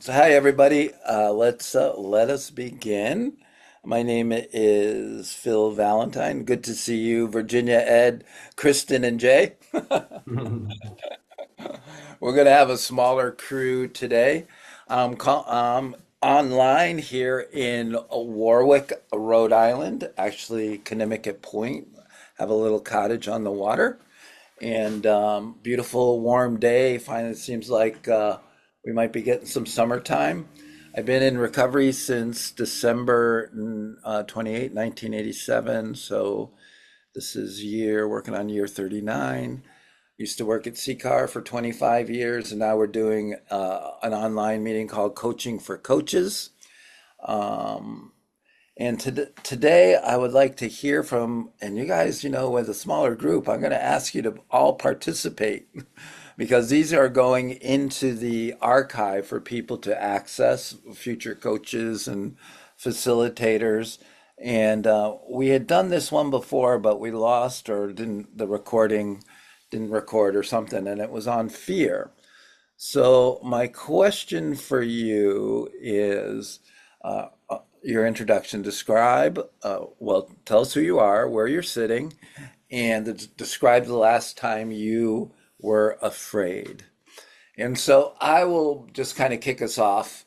So hi everybody. Let us begin. My name is Phil Valentine. Good to see you, Virginia, Ed, Kristen, and Jay. We're gonna have a smaller crew today. Online here in Warwick, Rhode Island, actually Connecticut Point. Have a little cottage on the water, and beautiful warm day. Finally, it seems like we might be getting some summertime. I've been in recovery since December 28, 1987. So this is working on year 39. Used to work at CCAR for 25 years, and now we're doing an online meeting called Coaching for Coaches. Um, and today, I would like to hear from, and you guys, with a smaller group, I'm going to ask you to all participate because these are going into the archive for people to access, future coaches and facilitators. And we had done this one before, but we lost or the recording didn't record or something, and it was on fear. So, my question for you is your introduction. Tell us who you are, where you're sitting, and describe the last time you were afraid. And so I will just kind of kick us off.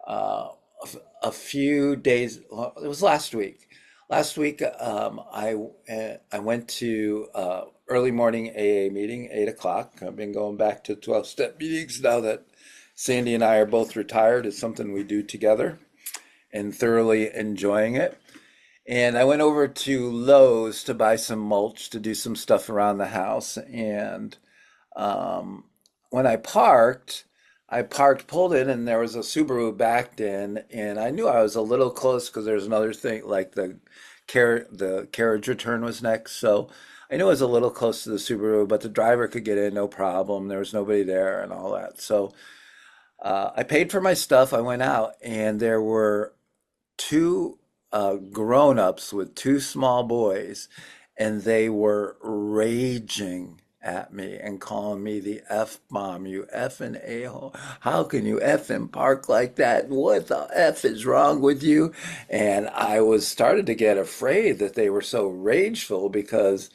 A few days, well, it was last week. Last week, I went to early morning AA meeting, 8 o'clock. I've been going back to 12-step meetings now that Sandy and I are both retired. It's something we do together and thoroughly enjoying it. And I went over to Lowe's to buy some mulch to do some stuff around the house. And um, when I parked, pulled in, and there was a Subaru backed in, and I knew I was a little close because there's another thing like the carriage return was next, so I knew I was a little close to the Subaru, but the driver could get in no problem. There was nobody there and all that. So I paid for my stuff. I went out, and there were two grown-ups with two small boys, and they were raging at me and calling me the F bomb, you effing a-hole. How can you effing park like that? What the F is wrong with you? And I was started to get afraid that they were so rageful because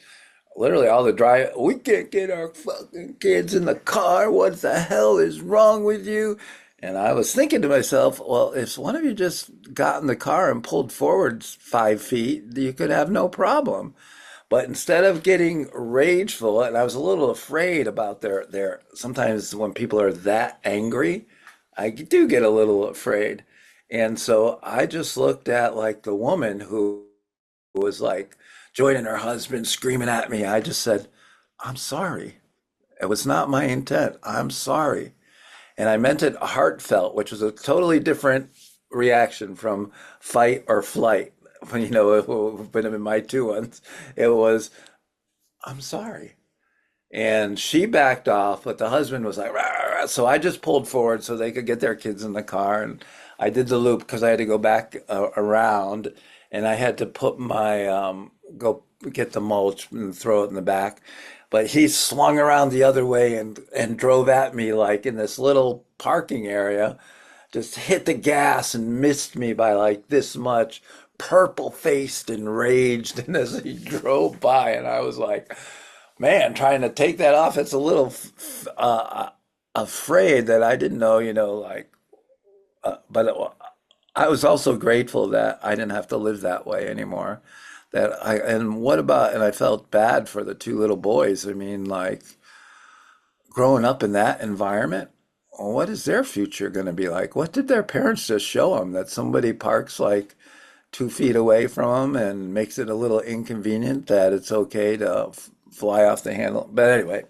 literally all the drive, we can't get our fucking kids in the car. What the hell is wrong with you? And I was thinking to myself, well, if one of you just got in the car and pulled forward 5 feet, you could have no problem. But instead of getting rageful, and I was a little afraid about sometimes when people are that angry, I do get a little afraid. And so I just looked at like the woman who was like joining her husband, screaming at me. I just said, I'm sorry. It was not my intent. I'm sorry. And I meant it heartfelt, which was a totally different reaction from fight or flight. But in my two ones, it was, I'm sorry. And she backed off, but the husband was like, rah, rah, rah. So I just pulled forward so they could get their kids in the car. And I did the loop because I had to go back around and I had to go get the mulch and throw it in the back. But he swung around the other way and drove at me like in this little parking area, just hit the gas and missed me by like this much, purple faced and raged. And as he drove by, and I was like, man, trying to take that off, it's a little afraid that I didn't know, but I was also grateful that I didn't have to live that way anymore. And I felt bad for the two little boys. I mean, like growing up in that environment, what is their future going to be like? What did their parents just show them? That somebody parks like 2 feet away from them and makes it a little inconvenient that it's okay to fly off the handle. But anyway,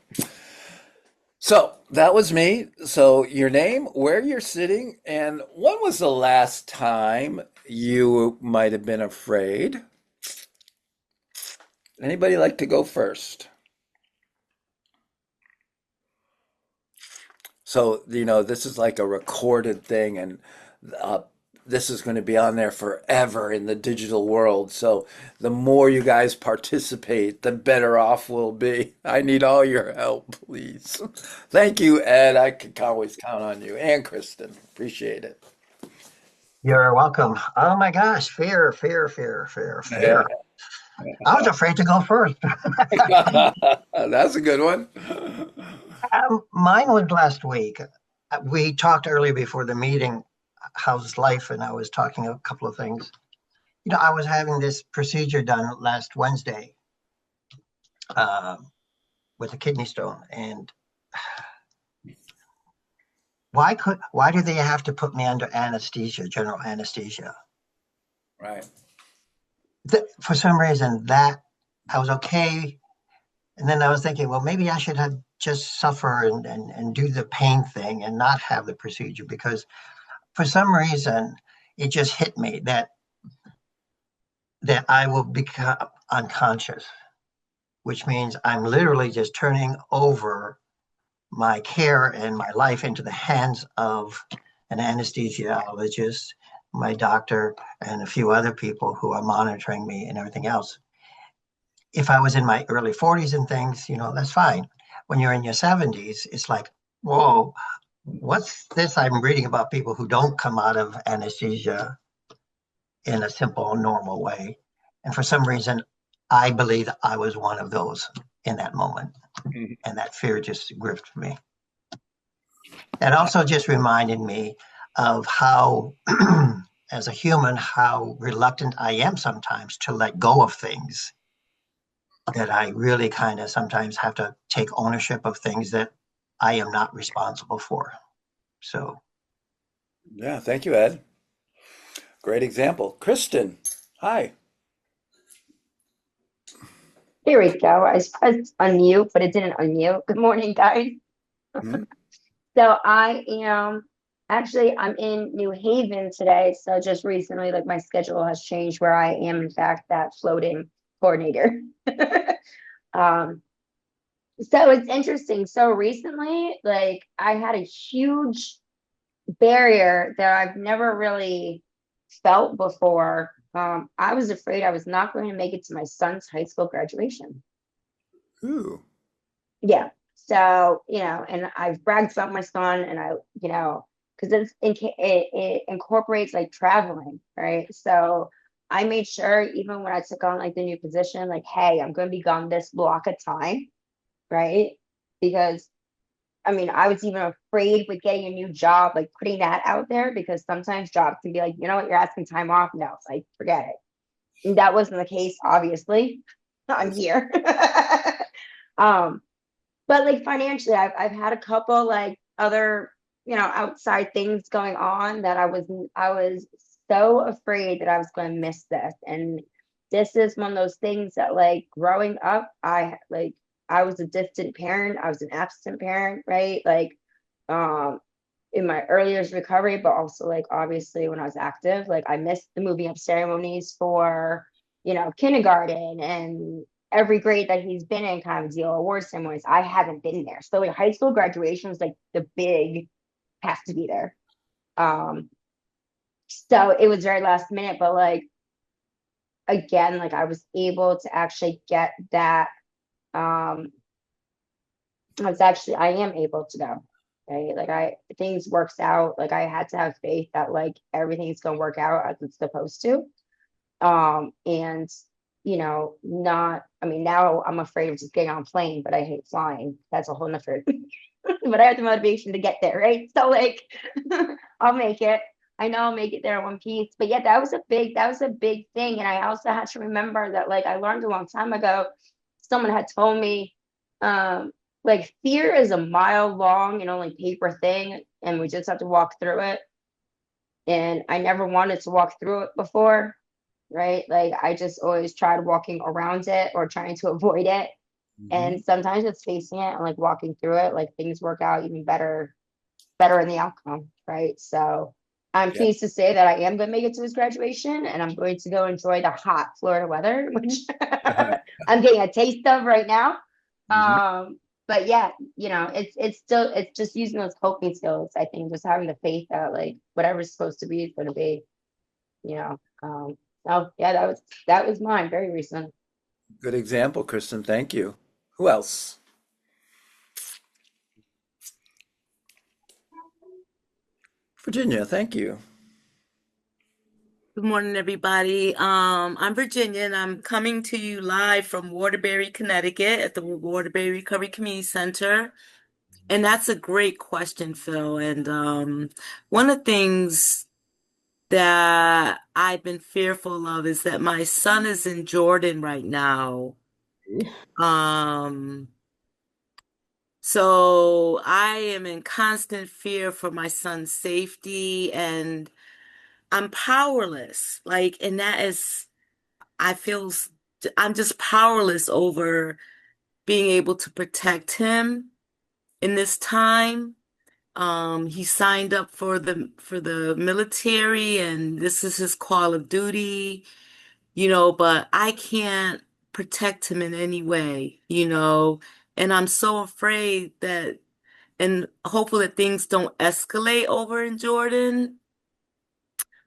so that was me. So your name, where you're sitting, and when was the last time you might have been afraid? Anybody like to go first? So, this is like a recorded thing, and uh, this is going to be on there forever in the digital world. So the more you guys participate, the better off we'll be. I need all your help, please. Thank you, Ed. I can always count on you, and Kristen. Appreciate it. You're welcome. Oh my gosh, fear, fear, fear, fear, fear. I was afraid to go first. That's a good one. Mine was last week. We talked earlier before the meeting, how's life, and I was talking a couple of things. I was having this procedure done last Wednesday uh, with a kidney stone, and why do they have to put me under anesthesia, general anesthesia? Right. For some reason, that I was okay. And then I was thinking, well, maybe I should have just suffer and do the pain thing and not have the procedure because for some reason it just hit me that I will become unconscious, which means I'm literally just turning over my care and my life into the hands of an anesthesiologist, my doctor, and a few other people who are monitoring me and everything else. If I was in my early 40s and things, that's fine. When you're in your 70s, it's like, whoa, what's this I'm reading about people who don't come out of anesthesia in a simple, normal way? And for some reason, I believe I was one of those in that moment. And that fear just gripped me. It also just reminded me of how, as a human, how reluctant I am sometimes to let go of things that I really kind of sometimes have to take ownership of things that I am not responsible for. So, Yeah, thank you, Ed. Great example. Kristen, hi. Here we go. I pressed unmute, but it didn't unmute. Good morning, guys. Hmm? So I'm in New Haven today. So just recently, like my schedule has changed where I am in fact that floating coordinator. Um, so it's interesting. So recently, like I had a huge barrier that I've never really felt before. I was afraid I was not going to make it to my son's high school graduation. Ooh. Yeah. So, and I've bragged about my son and because it incorporates like traveling, right? So I made sure even when I took on like the new position, like, hey, I'm going to be gone this block of time, right? Because I mean, I was even afraid with getting a new job, like putting that out there because sometimes jobs can be like, you know what, you're asking time off. No, it's like, forget it. And that wasn't the case, obviously. I'm here. um, but like financially, I've had a couple like other, outside things going on that I was so afraid that I was going to miss this. And this is one of those things that like growing up, I was a distant parent, I was an absent parent, right? Like um in my early years of recovery, but also like obviously when I was active, like I missed the moving up ceremonies for, kindergarten and every grade that he's been in kind of deal, award ceremonies. I haven't been there. So like high school graduation was like the big have to be there. Um, so it was very last minute, but like again, like I was able to actually get that. Um, I am able to go. Right. Like things works out. Like I had to have faith that like everything's gonna work out as it's supposed to. And not, I mean, now I'm afraid of just getting on a plane, but I hate flying. That's a whole nother, but I have the motivation to get there, right? So like, I'll make it. I know I'll make it there in one piece. But yeah, that was a big thing. And I also had to remember that like I learned a long time ago, someone had told me, um, like fear is a mile long, like paper thing, and we just have to walk through it. And I never wanted to walk through it before, right? Like I just always tried walking around it or trying to avoid it. Hmm. And sometimes it's facing it and like walking through it, like things work out even better in the outcome, right? So I'm Yeah. pleased to say that I am going to make it to his graduation and I'm going to go enjoy the hot Florida weather, which I'm getting a taste of right now. Hmm. But yeah, it's just using those coping skills. I think just having the faith that like whatever's supposed to be is going to be. you know. So yeah, that was mine, very recent. Good example, Kristen. Thank you. Who else? Virginia, thank you. Good morning, everybody. I'm Virginia, and I'm coming to you live from Waterbury, Connecticut at the Waterbury Recovery Community Center. And that's a great question, Phil. And one of the things that I've been fearful of is that my son is in Jordan right now. Um, so I am in constant fear for my son's safety, and I'm powerless. Like, and that is. I feel I'm just powerless over being able to protect him in this time. He signed up for the military, and this is his call of duty, but I can't protect him in any way. And I'm so afraid that and hopeful that things don't escalate over in Jordan.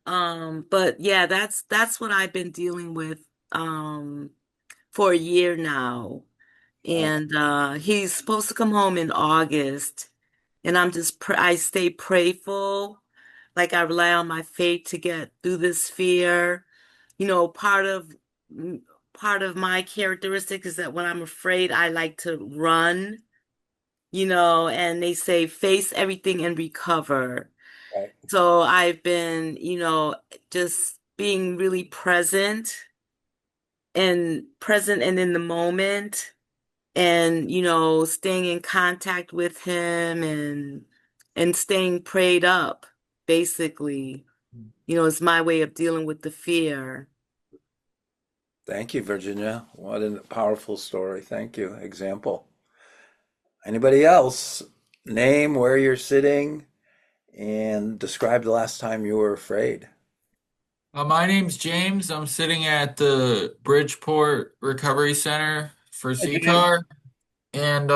But yeah, that's what I've been dealing with. For a year now. Wow. And he's supposed to come home in August. And I stay prayerful. Like I rely on my faith to get through this fear. You know, m- part of my characteristic is that when I'm afraid, I like to run, and they say face everything and recover. Right. So I've been, just being really present and in the moment, and staying in contact with him, and staying prayed up, basically, is my way of dealing with the fear. Thank you, Virginia. What a powerful story. Thank you. Example. Anybody else? Name where you're sitting and describe the last time you were afraid. My name's James. I'm sitting at the Bridgeport Recovery Center for Hi, James. CCAR. And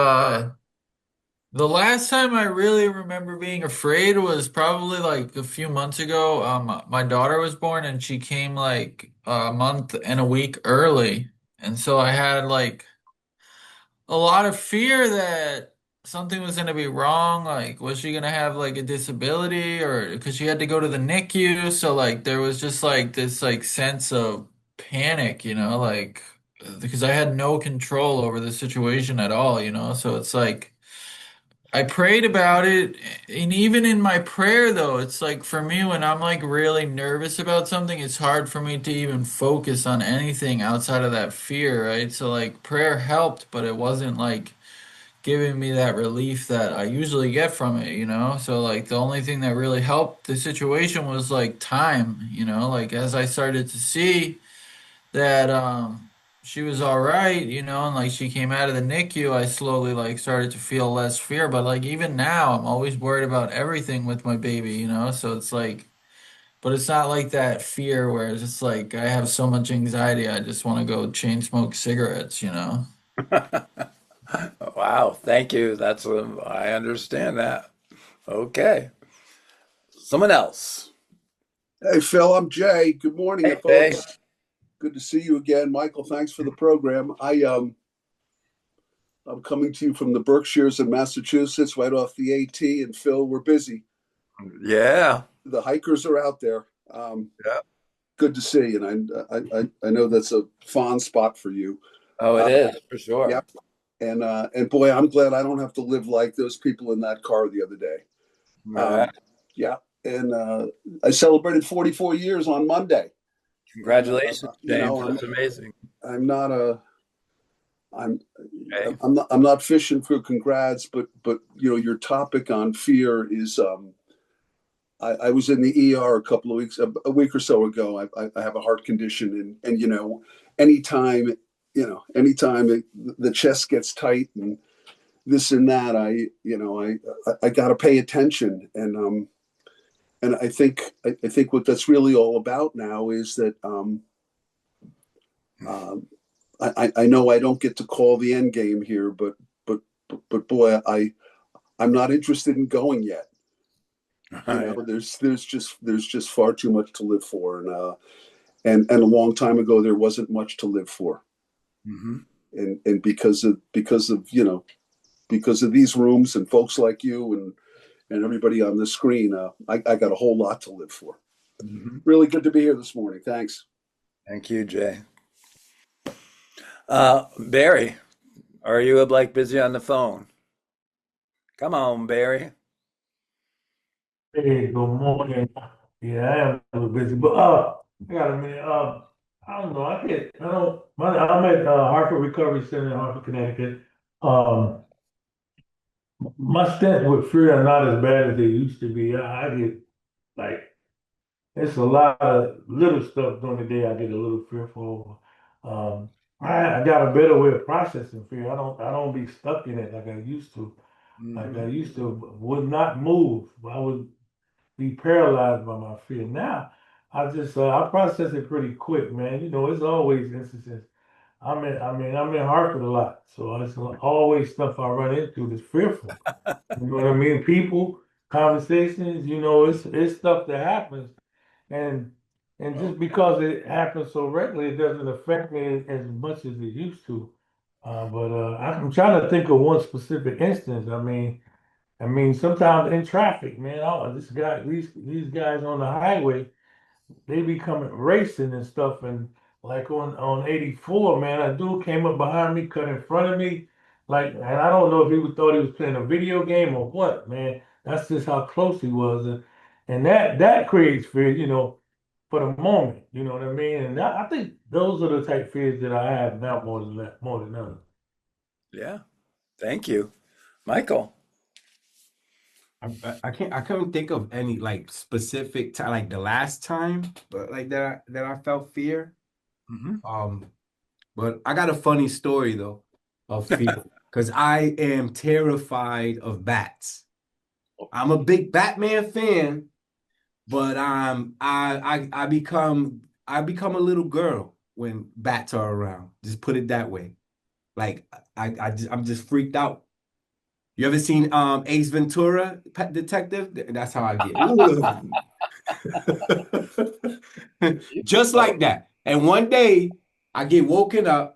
the last time I really remember being afraid was probably like a few months ago. My daughter was born and she came like a month and a week early. And so I had like a lot of fear that something was going to be wrong. Like, was she going to have like a disability, or because she had to go to the NICU? So, like, there was just like this like sense of panic, like because I had no control over the situation at all. So it's like I prayed about it. And even in my prayer, though, it's like for me, when I'm like really nervous about something, it's hard for me to even focus on anything outside of that fear, right? So, like, prayer helped, but it wasn't like giving me that relief that I usually get from it. So, like, the only thing that really helped the situation was like time, like, as I started to see that she was all right, and like she came out of the NICU, I slowly like started to feel less fear. But like even now, I'm always worried about everything with my baby. So it's like, but it's not like that fear where it's just like I have so much anxiety, I just want to go chain smoke cigarettes. Wow, thank you. I understand that. Okay. Someone else. Hey, Phil, I'm Jay. Good morning Hey, to Jay. folks. Good to see you again. Michael, thanks for the program. I'm coming to you from the Berkshires in Massachusetts, right off the AT. And Phil, we're busy. Yeah. The hikers are out there. Yeah. Good to see, and I know that's a fond spot for you. Oh, it Uh, is for yeah, sure. and boy, I'm glad I don't have to live like those people in that car the other day. All Um, right. yeah, and I celebrated 44 years on Monday, and Congratulations, James. That's amazing. I'm not a I'm Okay. I'm not fishing for congrats, but your topic on fear is I was in the ER a couple of weeks a week or so ago. I have a heart condition, and anytime the chest gets tight and this and that, I got to pay attention, and I think what that's really all about now is that um, I know I don't get to call the end game here, but boy, I'm not interested in going yet. You Right. know, there's just far too much to live for, and a long time ago there wasn't much to live for, Hmm. and because of these rooms and folks like you and everybody on the screen, I got a whole lot to live for. Hmm. Really good to be here this morning. Thanks. Thank you, Jay. Barry, are you like busy on the phone? Come on, Barry. Hey, good morning. Yeah, I am a little busy, but I got a minute. I don't know. I'm at Hartford Recovery Center in Hartford, Connecticut. Um, my stints with fear are not as bad as they used to be. I get like it's a lot of little stuff during the day. I get a little fearful. Um, I got a better way of processing fear. I don't be stuck in it like I used to. Like Hmm. I used to would not move. I would be paralyzed by my fear. Now, I process it pretty quick, man. You know, it's always instances. I'm in Hartford a lot, so it's always stuff I run into that's fearful. You know what I mean? People, conversations. You know, it's stuff that happens, and just because it happens so regularly, it doesn't affect me as much as it used to. But I'm trying to think of one specific instance. I mean, sometimes in traffic, man, these guys on the highway, they be coming racing and stuff, and like on 84, man, a dude came up behind me, cut in front of me, like, and I don't know if thought he was playing a video game or what, man. That's just how close he was, and that creates fear, for the moment, you know what I mean. And I think those are the type fears that I have now more than others. Yeah. Thank you, Michael. I couldn't think of any like specific time, like the last time, but like that I felt fear. Hmm. Um, but I got a funny story though of fear because I am terrified of bats. I'm a big Batman fan, but I become a little girl when bats are around. Just put it that way. Like I'm just freaked out. You ever seen Ace Ventura, Pet Detective? That's how I get. Just like that. And one day I get woken up.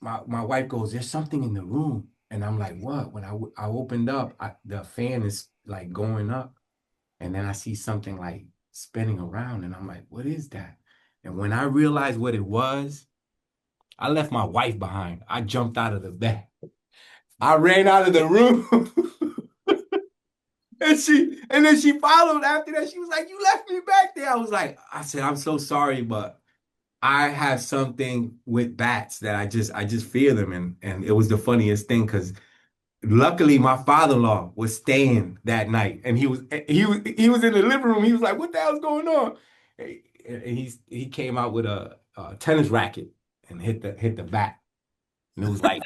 My wife goes, "There's something in the room," and I'm like, "What?" When I opened up, the fan is like going up, and then I see something like spinning around, and I'm like, "What is that?" And when I realized what it was, I left my wife behind. I jumped out of the bed. I ran out of the room. And then she followed after that. She was like, "You left me back there." I said, "I'm so sorry, but I have something with bats that I just fear them." And it was the funniest thing because luckily my father-in-law was staying that night and he was in the living room. He was like, "What the hell's going on?" And he came out with a tennis racket and hit the bat. And it was like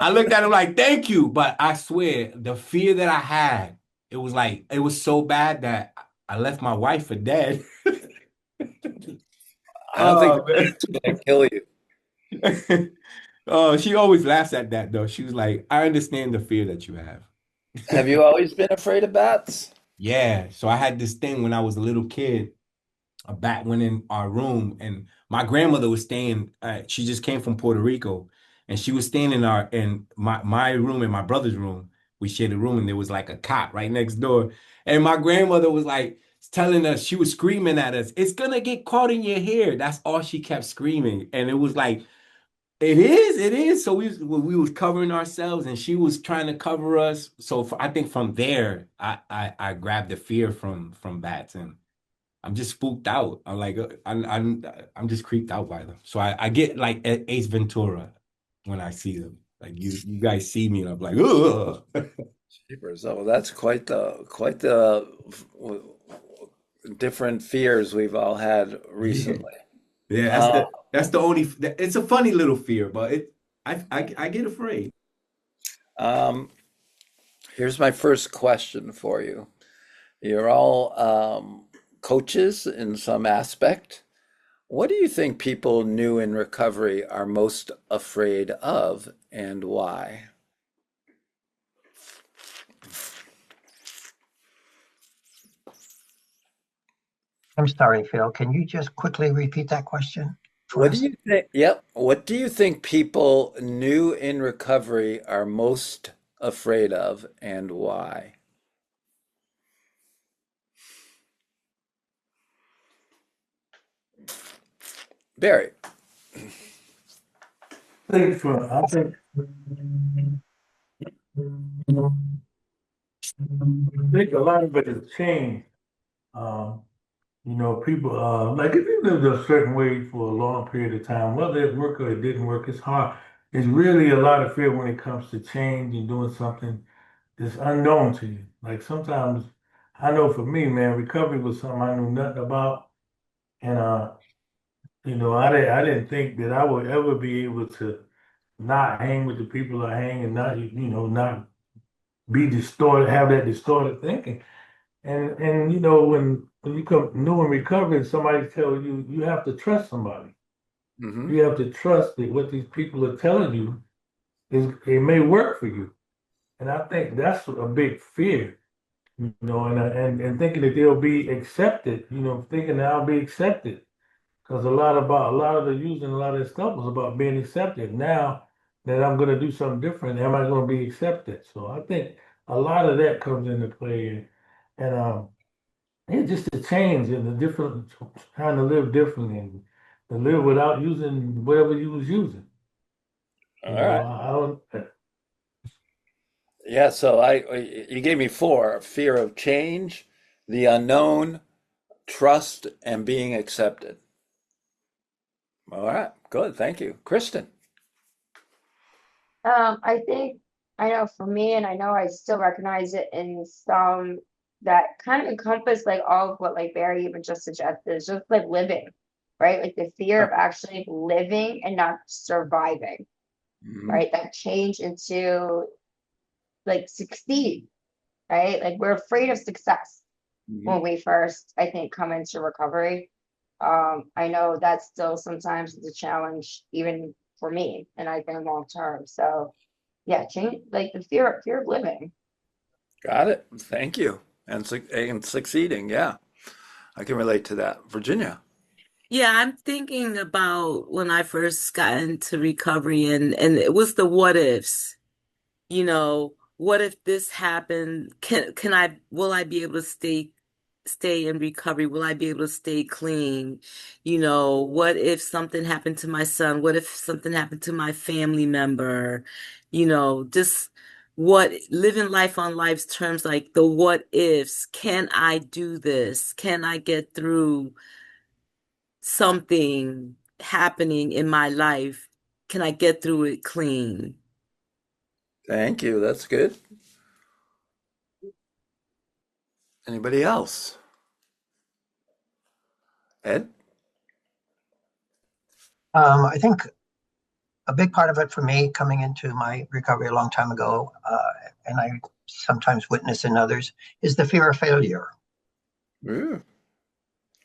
I looked at him like, "Thank you," but I swear the fear that I had, it was so bad that I left my wife for dead. I don't think Oh the man. bat's gonna kill you. Oh, she always laughs at that though. She was like, "I understand the fear that you have." Have you always been afraid of bats? Yeah. So I had this thing when I was a little kid. A bat went in our room, and my grandmother was staying. She just came from Puerto Rico, and she was staying in my room and my brother's room. We shared a room, and there was like a cot right next door. And my grandmother was like telling us, she was screaming at us, "It's gonna get caught in your hair." That's all she kept screaming, and it was like, it is. So we was covering ourselves, and she was trying to cover us. So I think from there, I grabbed the fear from bats, and I'm just spooked out. I'm like, I'm just creeped out by them. So I get like Ace Ventura when I see them. Like you guys see me, and I'm like, ugh. Jeepers. Oh, that's quite the different fears we've all had Yeah, recently. yeah. That's Uh, the only. It's a funny little fear, but I get afraid. um, Here's my first question for you. You're all coaches in some aspect. What do you think people new in recovery are most afraid of and why? I'm sorry, Phil. Can you just quickly repeat that question for What do us? you think? Yep. What do you think people new in recovery are most afraid of and why? Barry. I think a lot of it has changed. Um, people like if you lived a certain way for a long period of time, whether it worked or it didn't work, it's hard. It's really a lot of fear when it comes to change and doing something that's unknown to you. Like sometimes I know for me, man, recovery was something I knew nothing about. And I didn't think that I would ever be able to not hang with the people I hang and not, not be distorted, have that distorted thinking. And when you come new in recovery, and somebody tells you you have to trust somebody. Hmm. You have to trust that what these people are telling you is it may work for you. And I think that's a big fear, and thinking that they'll be accepted, thinking that I'll be accepted. Because a lot of the using a lot of this stuff was about being accepted. Now that I'm gonna do something different, am I gonna be accepted? So I think a lot of that comes into play and it's just a change and the different trying to live differently and to live without using whatever you was using. All right. I don't Yeah, so you gave me four: fear of change, the unknown, trust, and being accepted. All right, good. Thank you. Kristen. I think I know for me, and I know I still recognize it in some that kind of encompass like all of what like Barry even just suggested. It's just like living, right? Like the fear of actually living and not surviving, Hmm. right? That change into like succeed, right? Like we're afraid of success Hmm. when we first, I think, come into recovery. I know that still sometimes is a challenge, even for me, and I think long term. So yeah, change like the fear of living. Got it. Thank you. And succeeding. Yeah, I can relate to that. Virginia. Yeah, I'm thinking about when I first got into recovery and it was the what ifs. What if this happened? Can I will I be able to stay in recovery? Will I be able to stay clean? What if something happened to my son? What if something happened to my family member? Just what living life on life's terms, like the what ifs. Can I do this? Can I get through something happening in my life? Can I get through it clean? Thank you. That's good. Anybody else? Ed? I think a big part of it for me coming into my recovery a long time ago, and I sometimes witness in others, is the fear of failure. Ooh,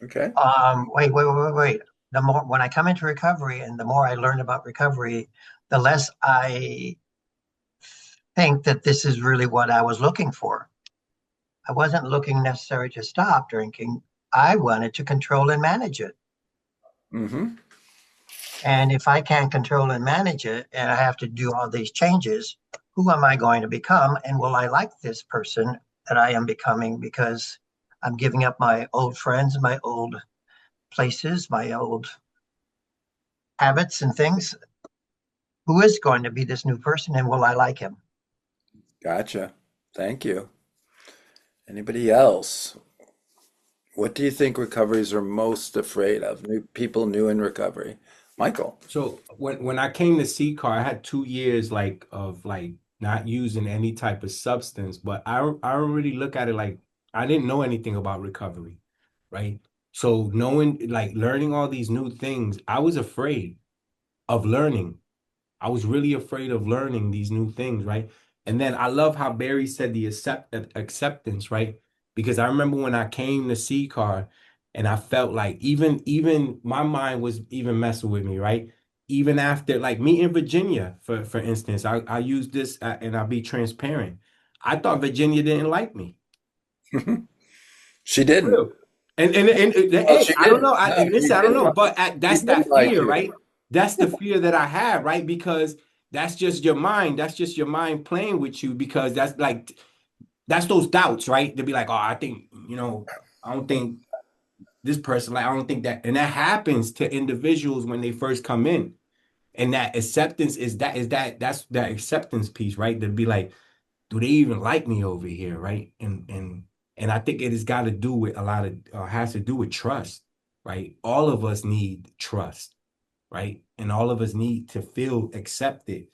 okay. Wait. The more when I come into recovery and the more I learn about recovery, the less I think that this is really what I was looking for. I wasn't looking necessarily to stop drinking. I wanted to control and manage it. Mm-hmm. And if I can't control and manage it and I have to do all these changes, who am I going to become? And will I like this person that I am becoming because I'm giving up my old friends, my old places, my old habits and things? Who is going to be this new person and will I like him? Gotcha. Thank you. Anybody else? What do you think recoveries are most afraid of? New people new in recovery. Michael. So when I came to C-Car, I had 2 years of not using any type of substance, but I don't really look at it like I didn't know anything about recovery, right? So knowing learning all these new things, I was afraid of learning. I was really afraid of learning these new things, right? And then I love how Barry said the acceptance, right? Because I remember when I came to C-Car and I felt like even my mind was even messing with me, right? Even after like me in Virginia, for instance, I use this and I'll be transparent. I thought Virginia didn't like me. She didn't. Real. Well, Hey, she I don't did. know. No, she Listen, I don't did. know, but She that's did that like fear, you. right? That's the fear that I have, right? Because that's just your mind. That's just your mind playing with you because that's those doubts, right? They'll be like, oh, I think, I don't think this person, like, I don't think that. And that happens to individuals when they first come in. And that acceptance that's that acceptance piece, right? To be like, do they even like me over here, right? And I think it has got to do with a lot of has to do with trust, right? All of us need trust, right? And all of us need to feel accepted.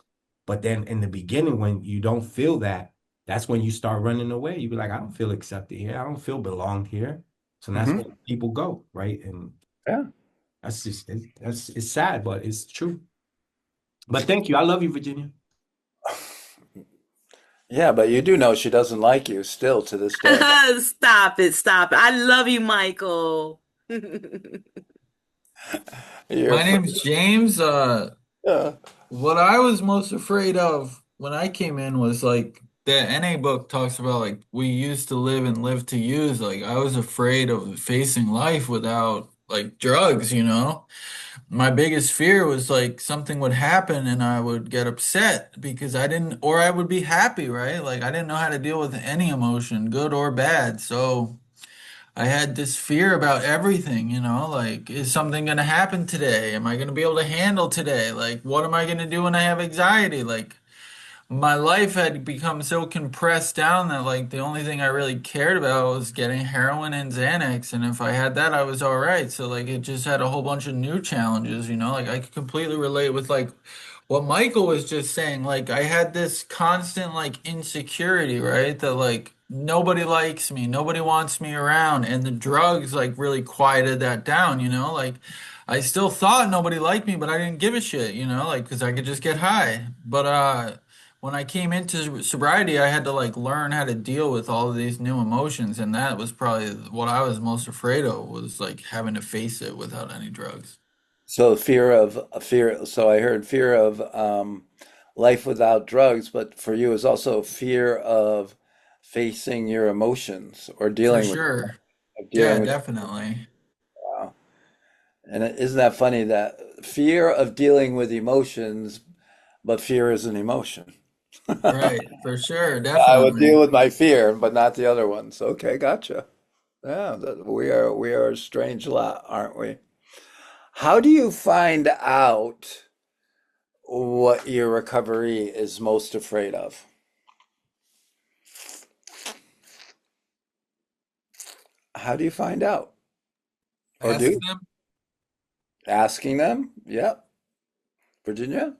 But then in the beginning, when you don't feel that, that's when you start running away. You be like, I don't feel accepted here. I don't feel belonged here. So that's Hmm. when people go, right? And Yeah. that's just it's sad, but it's true. But thank you. I love you, Virginia. Yeah, but you do know she doesn't like you still to this day. Stop it, stop it. I love you, Michael. You're My afraid. name's James. Yeah. What I was most afraid of when I came in was like the NA book talks about like we used to live and live to use. Like I was afraid of facing life without like drugs, you know? My biggest fear was like something would happen and I would get upset because I didn't, or I would be happy, right? Like I didn't know how to deal with any emotion, good or bad. So I had this fear about everything, you know, like, is something going to happen today? Am I going to be able to handle today? Like, what am I going to do when I have anxiety? Like, my life had become so compressed down that like the only thing I really cared about was getting heroin and Xanax, and if I had that, I was all right. So like it just had a whole bunch of new challenges, you know. Like I could completely relate with like what Michael was just saying. Like I had this constant like insecurity, right? That like nobody likes me, nobody wants me around, and the drugs like really quieted that down, you know. Like I still thought nobody liked me, but I didn't give a shit, you know, like because I could just get high. But when I came into sobriety, I had to like learn how to deal with all of these new emotions, and that was probably what I was most afraid of was like having to face it without any drugs. So fear. So I heard fear of life without drugs, but for you is also fear of facing your emotions or For dealing with sure. dealing Yeah, with. definitely. And isn't that funny that fear of dealing with emotions, but fear is an emotion. Right, for sure, I would deal definitely. with my fear, but not the other ones. Okay, gotcha. Yeah, we are a strange lot, aren't we? How do you find out what your recovery is most afraid of? How do you find out? Or Ask do? them. Asking them? Yep. Virginia?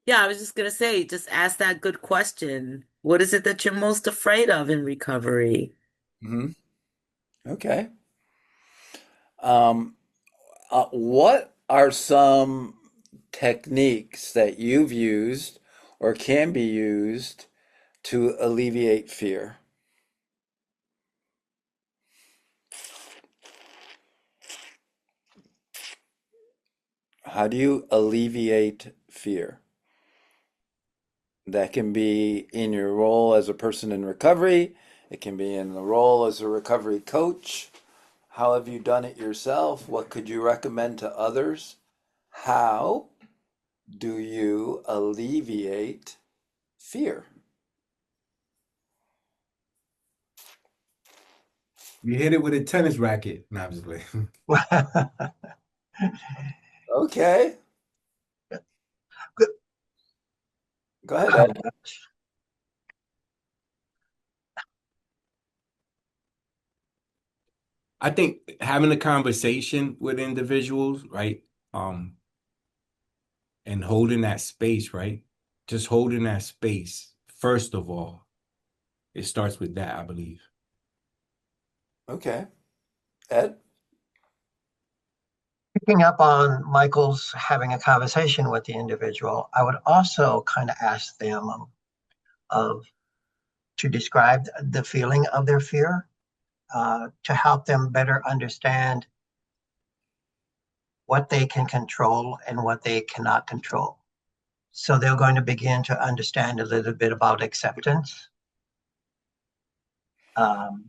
Yeah, I was just gonna say, just ask that good question. What is it that you're most afraid of in recovery? Hmm. Okay. Um, what are some techniques that you've used or can be used to alleviate fear? How do you alleviate fear? That can be in your role as a person in recovery. It can be in the role as a recovery coach. How have you done it yourself? What could you recommend to others? How do you alleviate fear? You hit it with a tennis racket. No, I'm just playing. Okay, go ahead, Oh, Ed. I think having a conversation with individuals, right? Um, and holding that space, right? Just holding that space. First of all, it starts with that, I believe. Okay, Ed. picking up on Michael's having a conversation with the individual, I would also kind of ask them of to describe the feeling of their fear to help them better understand what they can control and what they cannot control. So they're going to begin to understand a little bit about acceptance, um,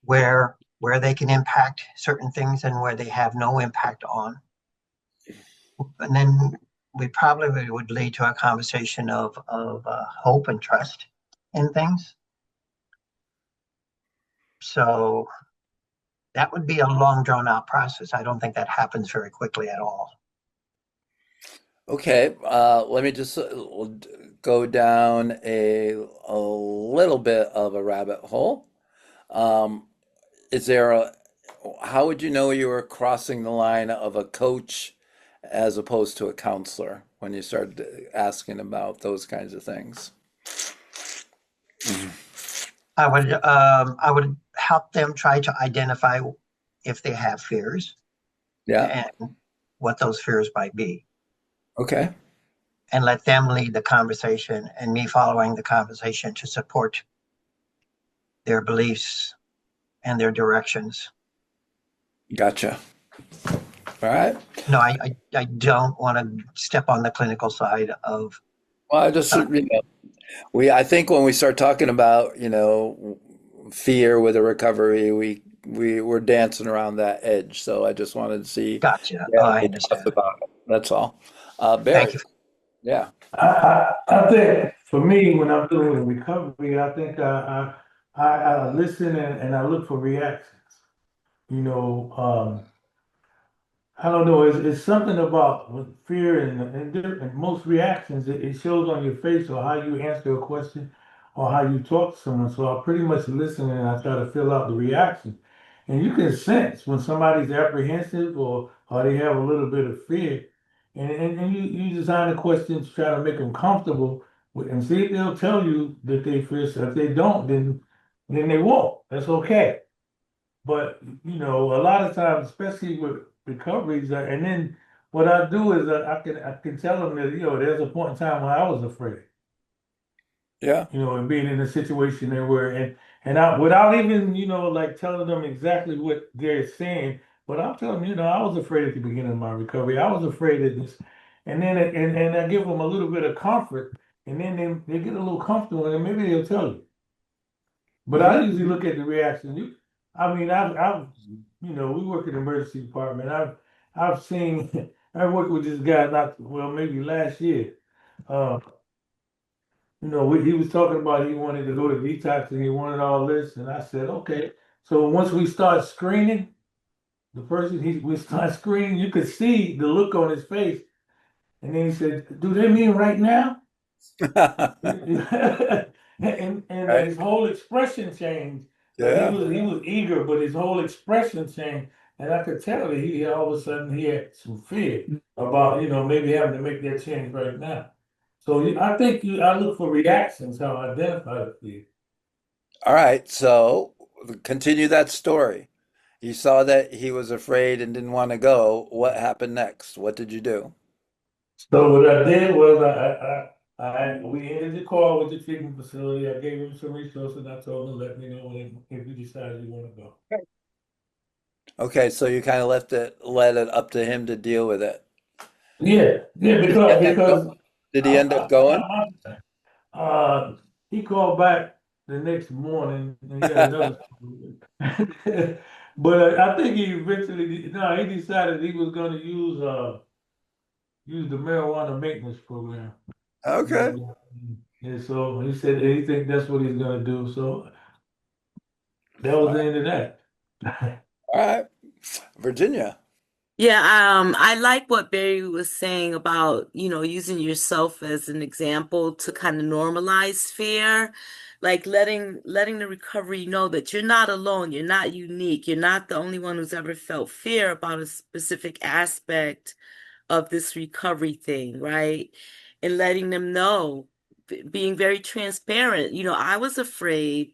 where where they can impact certain things and where they have no impact on. And then we probably would lead to a conversation of hope and trust in things. So that would be a long drawn out process. I don't think that happens very quickly at all. Okay, let me just go down a little bit of a rabbit hole. Um, is there a, how would you know you were crossing the line of a coach as opposed to a counselor when you started asking about those kinds of things? I would help them try to identify if they have fears Yeah, and what those fears might be, okay. and let them lead the conversation and me following the conversation to support their beliefs and their directions. Gotcha. All right. No, I don't want to step on the clinical side of. Well, I just, Uh, I think when we start talking about, fear with a recovery, we're dancing around that edge. So I just wanted to see, Gotcha. yeah, Oh, I we talked understand. about it. That's all. Thank Barry, you. yeah. I think for me, when I'm doing recovery, I think I listen and I look for reactions. You know, I don't know. It's something about with fear and most reactions. It shows on your face or how you answer a question or how you talk to someone. So I pretty much listen and I try to fill out the reaction. And you can sense when somebody's apprehensive or they have a little bit of fear. And you design a question to try to make them comfortable with, and see if they'll tell you that they fear. So if they don't, then they won't. That's okay. But a lot of times, especially with recoveries, and then what I do is I can tell them that there's a point in time when I was afraid, Yeah. and being in a situation they were and I without even like telling them exactly what they're saying, but I'll tell them I was afraid at the beginning of my recovery. I was afraid of this, and then and I give them a little bit of comfort, and then they get a little comfortable, and maybe they'll tell you. But I Hmm. usually look at the reaction. I mean, I've, we work in the emergency department. I've seen, I worked with this guy not, well, maybe last year. Uh, he was talking about he wanted to go to detox and he wanted all this. And I said, okay. So once we start screening, we start screening, you could see the look on his face. And then he said, do they mean right now? And Right. his whole expression changed. Like he Yeah. was he was eager, but his whole expression changed, and I could tell that he all of a sudden he had some fear about maybe having to make that change right now. So I think I look for reactions how I identify the fear. All right. So continue that story. You saw that he was afraid and didn't want to go. What happened next? What did you do? So what I did was we ended the call with the treatment facility. I gave him some resources. And I told him to let me know if you decide you want to go. Okay, so you kind of let it up to him to deal with it. Yeah, Did he because end up because did he end up I, going? I, he called back the next morning and he had another. But I think he eventually, no, he decided he was going to use the marijuana maintenance program. Okay. And so he said he think that's what he's going to do. So that was All the end of that. right. Virginia. Yeah, I like what Barry was saying about, using yourself as an example to kind of normalize fear, like letting the recovery know that you're not alone, you're not unique, you're not the only one who's ever felt fear about a specific aspect of this recovery thing, right? And letting them know, being very transparent. I was afraid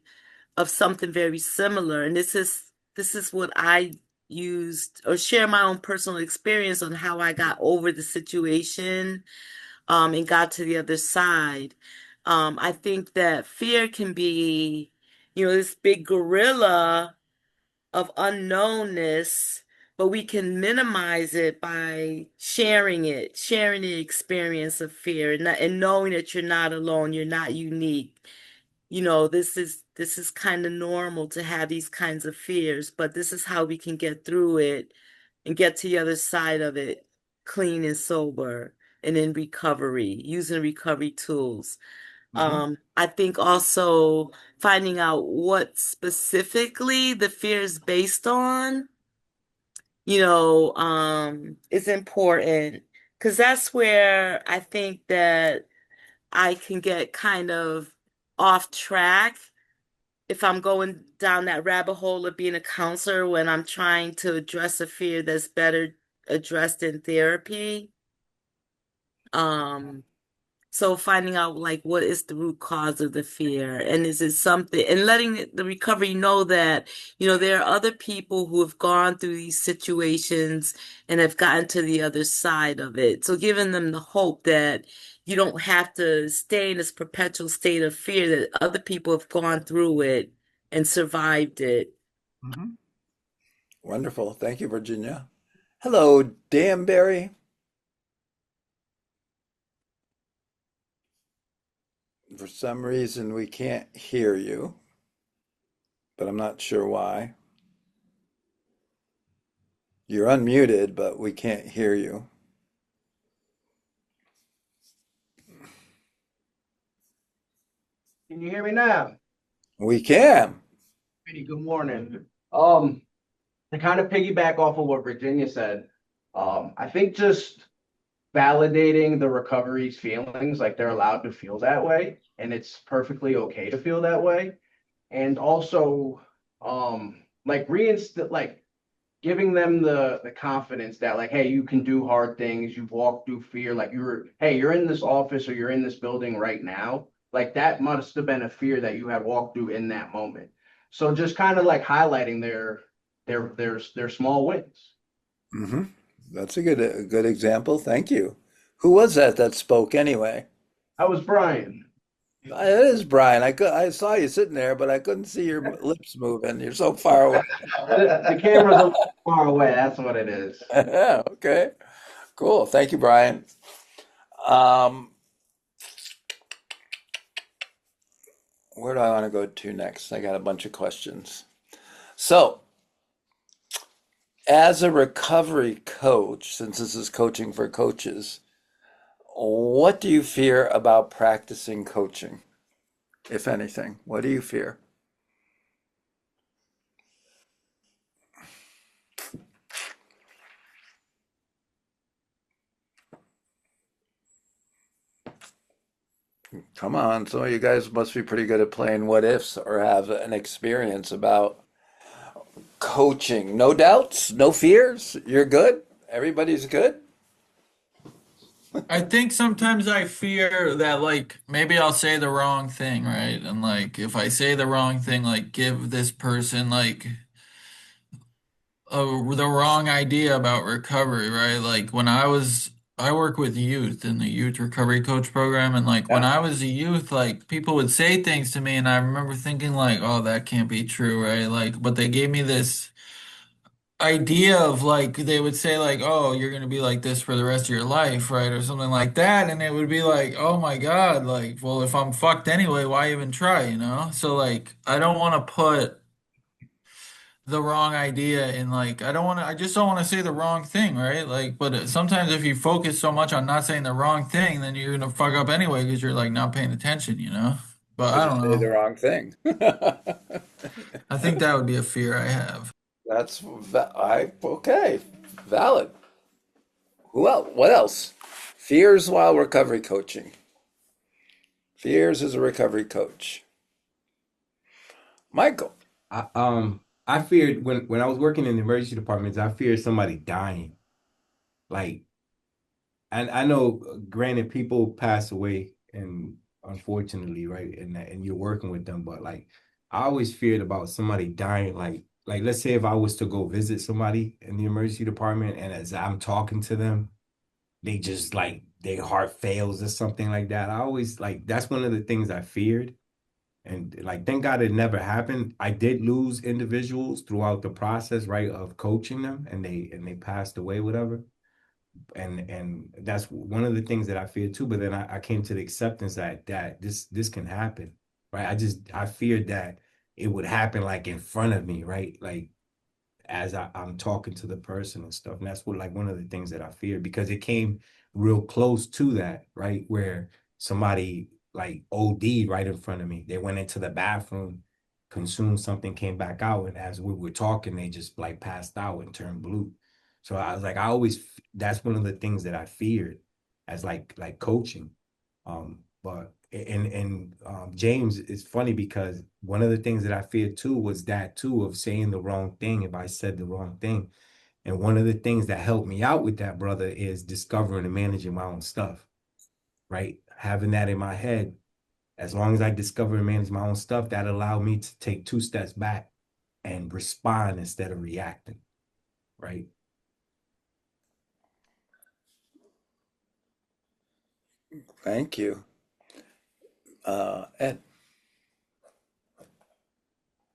of something very similar. And this is what I used or share my own personal experience on how I got over the situation and got to the other side. I think that fear can be, this big gorilla of unknownness, but we can minimize it by sharing the experience of fear and knowing that you're not alone, you're not unique. this is kind of normal to have these kinds of fears, but this is how we can get through it and get to the other side of it clean and sober and in recovery, using recovery tools. Hmm. I think also finding out what specifically the fear is based on, is important because that's where I think that I can get kind of off track if I'm going down that rabbit hole of being a counselor when I'm trying to address a fear that's better addressed in therapy. Um, so finding out like what is the root cause of the fear and is it something and letting the recovery know that, there are other people who have gone through these situations and have gotten to the other side of it. So giving them the hope that you don't have to stay in this perpetual state of fear, that other people have gone through it and survived it. Hmm. Wonderful. Thank you, Virginia. Hello, Danbury. For some reason, we can't hear you, but I'm not sure why. You're unmuted, but we can't hear you. Can you hear me now? We can. Pretty good morning. To kind of piggyback off of what Virginia said, I think just validating the recovery's feelings, like they're allowed to feel that way, and it's perfectly okay to feel that way. And also, like reinstate, like giving them the confidence that like, hey, you can do hard things. You've walked through fear. Like hey, you're in this office or you're in this building right now. Like that must have been a fear that you had walked through in that moment. So just kind of like highlighting their small wins. Hmm. That's a good example. Thank you. Who was that spoke anyway? I was Brian. It is Brian. I saw you sitting there, but I couldn't see your lips moving. You're so far away. The camera's a little far away. That's what it is. Okay, cool. Thank you, Brian. Um, where do I want to go to next? I got a bunch of questions. So, as a recovery coach, since this is coaching for coaches, what do you fear about practicing coaching, if anything? What do you fear? Come on, some of you guys must be pretty good at playing what ifs or have an experience about coaching. No doubts, no fears. You're good. Everybody's good. I think sometimes I fear that like maybe I'll say the wrong thing, right? And like if I say the wrong thing, like give this person like the wrong idea about recovery, right? Like I work with youth in the youth recovery coach program, and like when Yeah. I was a youth, like people would say things to me, and I remember thinking like, oh, that can't be true, right? Like, but they gave me this idea of like they would say like, oh, you're gonna be like this for the rest of your life, right? Or something like that, and it would be like, oh my God, like, well, if I'm fucked anyway, why even try, you know? So like, I don't want to put the wrong idea in like I just don't want to say the wrong thing, right? Like but sometimes if you focus so much on not saying the wrong thing then you're gonna fuck up anyway because you're like not paying attention, you know. But I Because you don't say the know, wrong thing. I think that would be a fear I have. Okay, valid. Who else? What else? Fears while recovery coaching. Fears as a recovery coach. Michael. I feared when I was working in the emergency departments, I feared somebody dying. Like, and I know, granted, people pass away, and unfortunately, right, and you're working with them, but like, I always feared about somebody dying. Like, let's say if I was to go visit somebody in the emergency department, and as I'm talking to them, they just like their heart fails or something like that. I always like that's one of the things I feared. And like, thank God it never happened. I did lose individuals throughout the process, right, of coaching them, and they passed away, whatever. And that's one of the things that I feared too. But then I came to the acceptance that this can happen. right? I feared that it would happen like in front of me, right? Like as I'm talking to the person and stuff. And that's what like one of the things that I feared because it came real close to that, right? Where somebody like OD'd right in front of me. They went into the bathroom, consumed something, came back out, and as we were talking, they just like passed out and turned blue. So I was like, that's one of the things that I feared as like coaching. But James, it's funny because one of the things that I feared too was that too of saying the wrong thing if I said the wrong thing. And one of the things that helped me out with that, brother, is discovering and managing my own stuff, right? Having that in my head, as long as I discover and manage my own stuff, that allowed me to take 2 steps back and respond instead of reacting, right? Thank you. Ed.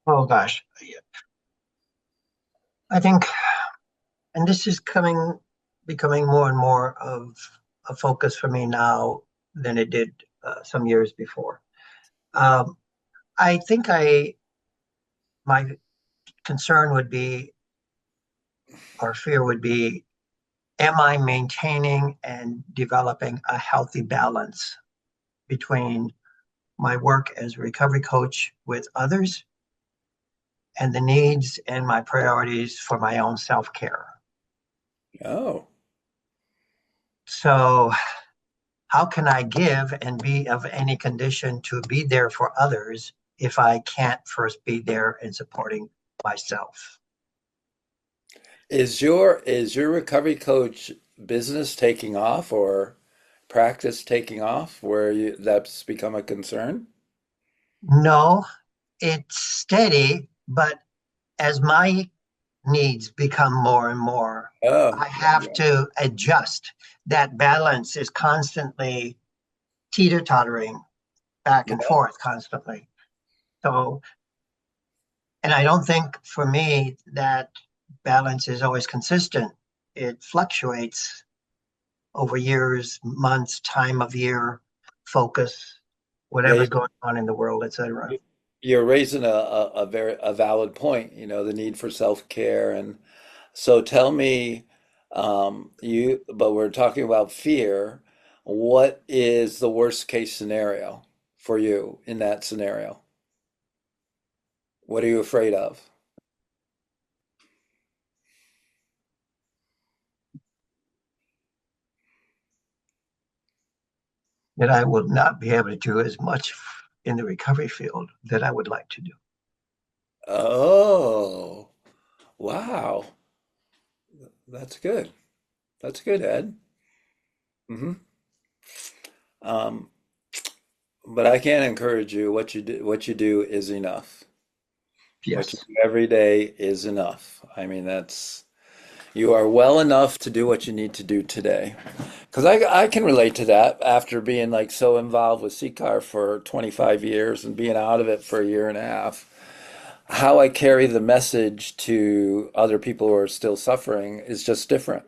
Oh gosh, I think, and this is becoming more and more of a focus for me now than it did some years before. Um, I think my concern would be, or fear would be, am I maintaining and developing a healthy balance between my work as a recovery coach with others and the needs and my priorities for my own self-care? Oh, So, how can I give and be of any condition to be there for others if I can't first be there in supporting myself? is your recovery coach business taking off or practice taking off where that's become a concern? No, it's steady, but as my needs become more and more, Oh, I have to adjust. That balance is constantly teeter-tottering back and yeah. forth constantly. So, and I don't think for me that balance is always consistent. It fluctuates over years, months, time of year, focus, Yeah, whatever's going on in the world, etc. you're raising a very a valid point, the need for self-care. And so tell me, but we're talking about fear. What is the worst case scenario for you in that scenario? What are you afraid of? That I will not be able to do as much in the recovery field that I would like to do. Oh, wow. That's good. That's good, Ed. hmm Um, but I can't encourage you. What you do is enough. What you Yes, do every day is enough. I mean, you are well enough to do what you need to do today. Because I can relate to that after being like so involved with CCAR for 25 years and being out of it for a year and a half. How I carry the message to other people who are still suffering is just different.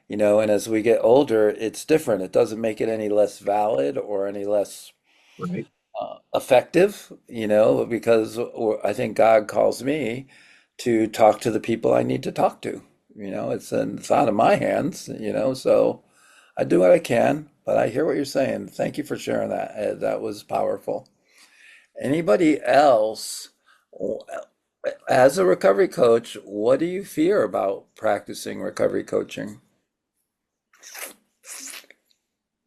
And as we get older, it's different. It doesn't make it any less valid or any less right. effective, because I think God calls me to talk to the people I need to talk to. It's out of my hands, so I do what I can, but I hear what you're saying. Thank you for sharing that, Ed. That was powerful. Anybody else, as a recovery coach, what do you fear about practicing recovery coaching?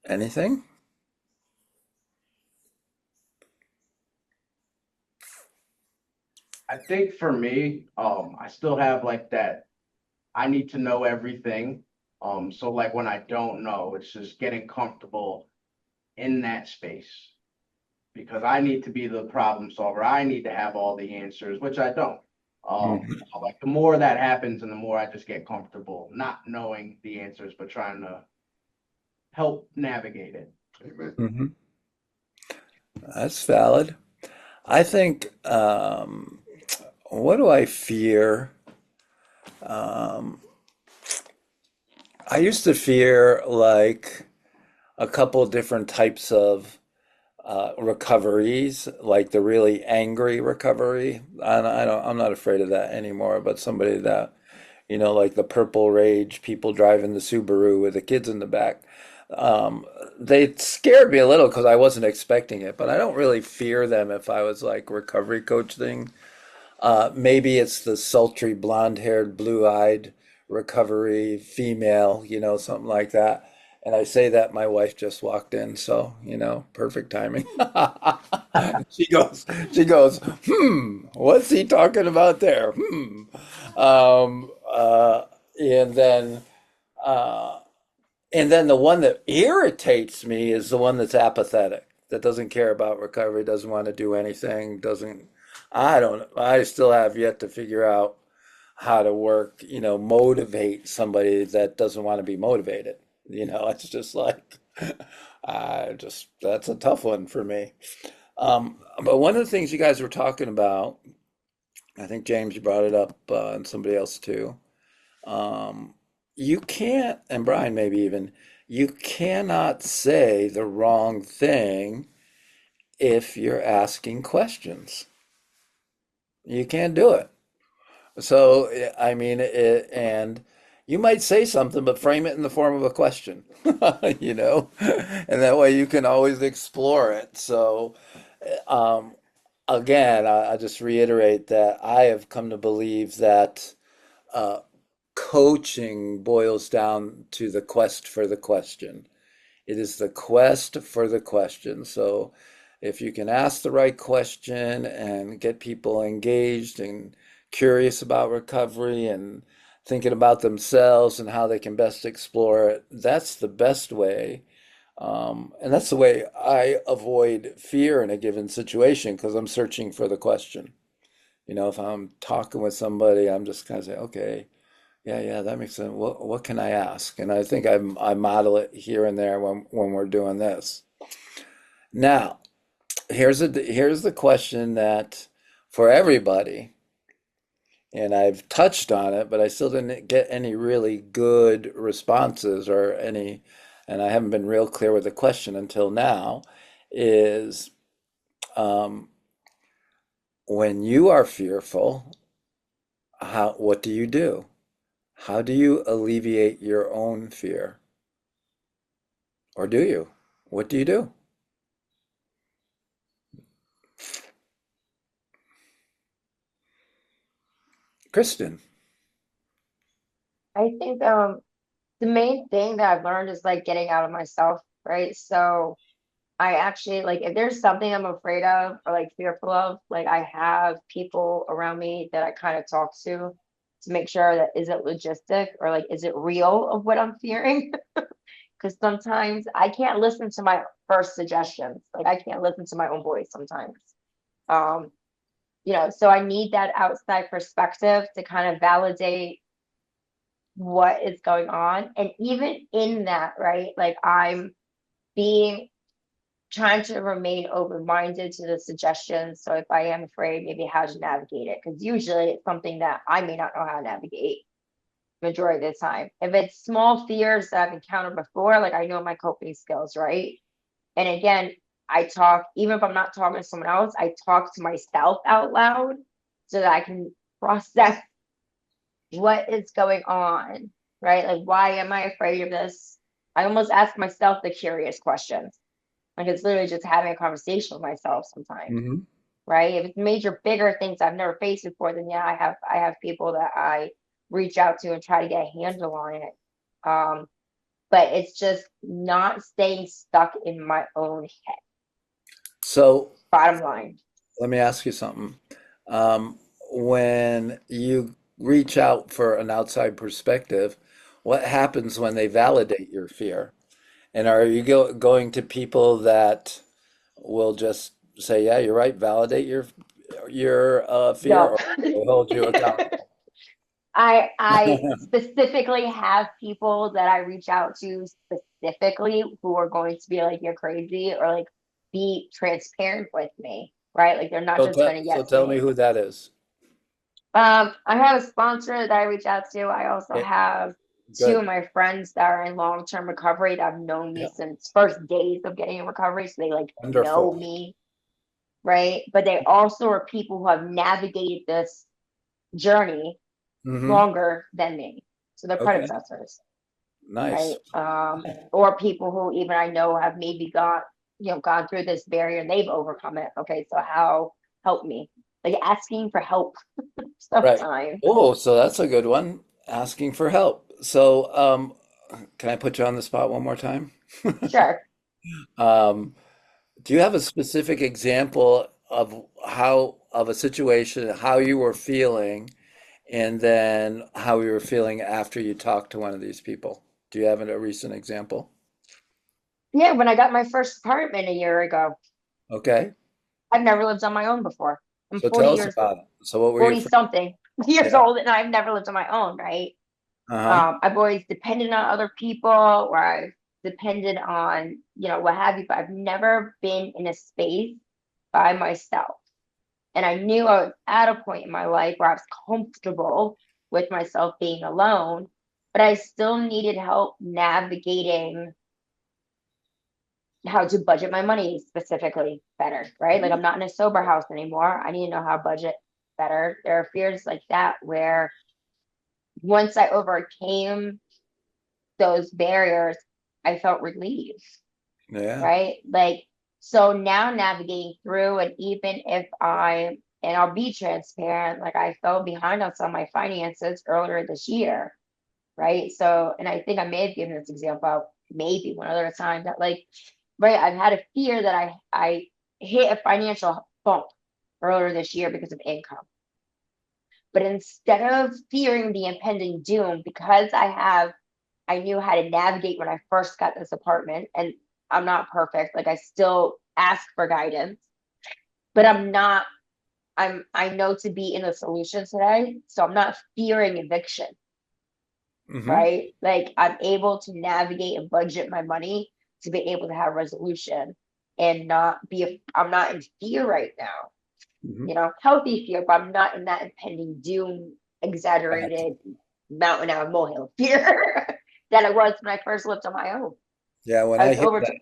Anything? I think for me, I still have like that I need to know everything. So like when I don't know, it's just getting comfortable in that space because I need to be the problem solver. I need to have all the answers, which I don't. hmm So like the more that happens and the more I just get comfortable not knowing the answers, but trying to help navigate it. Amen. hmm That's valid. I think, what do I fear? Um, I used to fear like a couple different types of recoveries, like the really angry recovery. I'm not afraid of that anymore, but somebody that, like the purple rage, people driving the Subaru with the kids in the back. They scared me a little because I wasn't expecting it, but I don't really fear them if I was like recovery coach thing. Maybe it's the sultry blonde-haired, blue-eyed recovery female, something like that. And I say that my wife just walked in, so, perfect timing. She goes, she goes, what's he talking about there? Um, uh, and then, uh, and then the one that irritates me is the one that's apathetic, that doesn't care about recovery, doesn't want to do anything, doesn't, I still have yet to figure out how to work, motivate somebody that doesn't want to be motivated. It's just like, that's a tough one for me. But one of the things you guys were talking about, I think James, you brought it up, and somebody else too. Um, you can't, and Brian maybe even, you cannot say the wrong thing if you're asking questions. You can't do it. So, I mean, and you might say something, but frame it in the form of a question, and that way you can always explore it. So, um, again, I just reiterate that I have come to believe that uh, coaching boils down to the quest for the question. It is the quest for the question. So if you can ask the right question and get people engaged and curious about recovery and thinking about themselves and how they can best explore it, that's the best way. And that's the way I avoid fear in a given situation because I'm searching for the question. If I'm talking with somebody, I'm just kind of saying, okay, yeah, yeah, that makes sense. What can I ask? And I think I model it here and there when we're doing this. Now, here's the question that for everybody, and I've touched on it, but I still didn't get any really good responses or any, and I haven't been real clear with the question until now, is um, when you are fearful, what do you do? How do you alleviate your own fear? Or do you? What do you do? Kristen. I think the main thing that I've learned is like getting out of myself, right? So I actually like if there's something I'm afraid of or like fearful of, like I have people around me that I kind of talk to make sure that is it logistic or like is it real of what I'm fearing? Because sometimes I can't listen to my first suggestions. Like I can't listen to my own voice sometimes. Um, so I need that outside perspective to kind of validate what is going on. And even in that, right? Like I'm being trying to remain open-minded to the suggestions. So if I am afraid, maybe how to navigate it. Because usually it's something that I may not know how to navigate majority of the time. If it's small fears that I've encountered before, like I know my coping skills, right? And again, I talk, even if I'm not talking to someone else, I talk to myself out loud so that I can process what is going on, right? Like, why am I afraid of this? I almost ask myself the curious questions. Like, it's literally just having a conversation with myself sometimes, Hmm. right? If it's major, bigger things I've never faced before, then yeah, I have people that I reach out to and try to get a handle on it. Um, but it's just not staying stuck in my own head. So Bottom line. let me ask you something. Um, when you reach out for an outside perspective, what happens when they validate your fear? And are you going to people that will just say, "Yeah, you're right, validate your fear," No. or will hold you accountable? I specifically have people that I reach out to specifically who are going to be like, you're crazy, or like be transparent with me, right? Like they're not So, just gonna so yes tell me me. who that is. I have a sponsor that I reach out to. I also A- have two Good. of my friends that are in long-term recovery that have known me Yeah. since first days of getting in recovery, so they like know Wonderful. me, right? But they also are people who have navigated this journey Hmm. longer than me. So they're Okay. predecessors, right? Nice. Or people who even I know have maybe gone through this barrier and they've overcome it. Okay, so how help me? Like asking for help Right. sometimes. Oh, so that's a good one. Asking for help. So, can I put you on the spot one more time? Sure. Um, do you have a specific example of of a situation, how you were feeling, and then how you were feeling after you talked to one of these people? Do you have a recent example? Yeah, when I got my first apartment a year ago, Okay. I've never lived on my own before. I'm So 40 tell us years, about it. So what were you 40 feeling? something years Yeah. old, and I've never lived on my own, right? Uh-huh. I've always depended on other people, or I've depended on, what have you, but I've never been in a space by myself. And I knew I was at a point in my life where I was comfortable with myself being alone, but I still needed help navigating how to budget my money specifically better, right? Like I'm not in a sober house anymore. I need to know how to budget better. There are fears like that where once I overcame those barriers, I felt relief, Yeah. right? Like, so now navigating through, and even if and I'll be transparent, like I fell behind on some of my finances earlier this year, right? So, and I think I may have given this example out maybe one other time that, like, right, I've had a fear that I hit a financial bump earlier this year because of income. But instead of fearing the impending doom, because I knew how to navigate when I first got this apartment, and I'm not perfect. Like I still ask for guidance, but I'm not. I know to be in a solution today, so I'm not fearing eviction, Hmm. right? Like I'm able to navigate and budget my money to be able to have resolution and not be. I'm not in fear right now. Hmm. Healthy fear, but I'm not in that impending doom, exaggerated mountain out of molehill fear that I was when I first lived on my own. Yeah, when I I was hear over. that,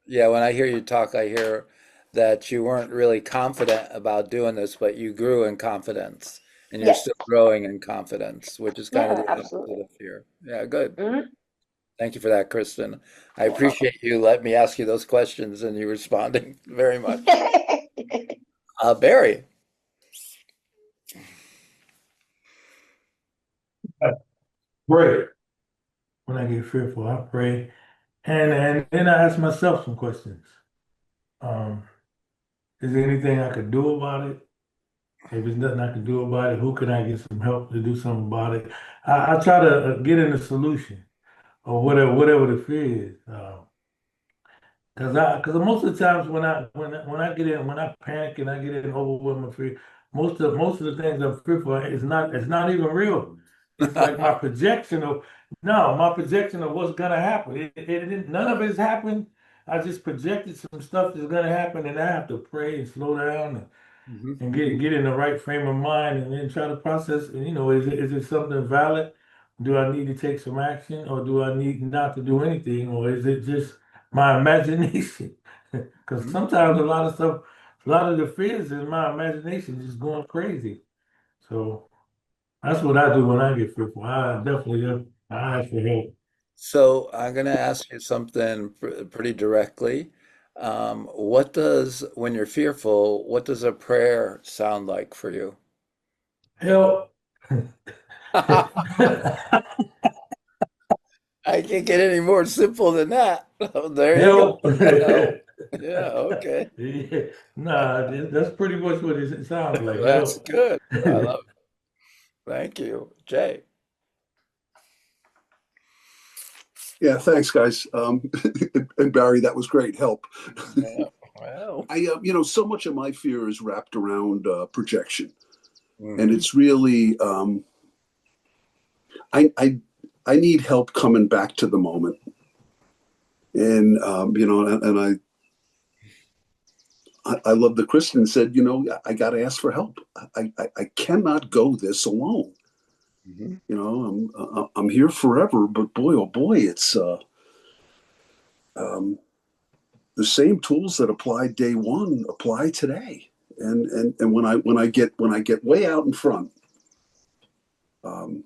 yeah, when I hear you talk, I hear that you weren't really confident about doing this, but you grew in confidence, and you're Yes. still growing in confidence, which is kind of Yeah, the opposite absolutely. of fear. Yeah, good. Mhm. Thank you for that, Kristen. I You're welcome. appreciate you letting me ask you those questions and you responding very much. Barry. I pray when I get fearful. I pray, and then I ask myself some questions. Um, is there anything I could do about it? If there's nothing I can do about it, who can I get some help to do something about it? I try to get in a solution or whatever the fear is. Cause most of the times when I get in when I panic and I get in overwhelming fear, most of the things I'm fearful of it's not even real. It's like my projection of no, my projection of what's gonna happen. None of it's happened. I just projected some stuff that's gonna happen, and I have to pray and slow down Mhm. and get in the right frame of mind and then try to process. And, is it something valid? Do I need to take some action, or do I need not to do anything, or is it just my imagination? Because Mhm. sometimes a lot of the fears is my imagination just going crazy. So that's what I do when I get fearful. I definitely I ask for help. So I'm going to ask you something pretty directly. When you're fearful, what does a prayer sound like for you? Help. I can't get any more simple than that. There you Help. go. Help. Yeah, okay. Yeah. Nah, that's pretty much what it sounds like. That's Help. good. I love it. Thank you, Jay. Yeah, thanks, guys. And Barry, that was great help. Yeah. Well. So much of my fear is wrapped around projection, and Hmm. it's really I I I need help coming back to the moment, and I love that Kristen said, I got to ask for help. I cannot go this alone. Hmm. You know, I'm here forever, but boy, oh boy, it's um, the same tools that applied day one apply today. And when I get way out in front, um,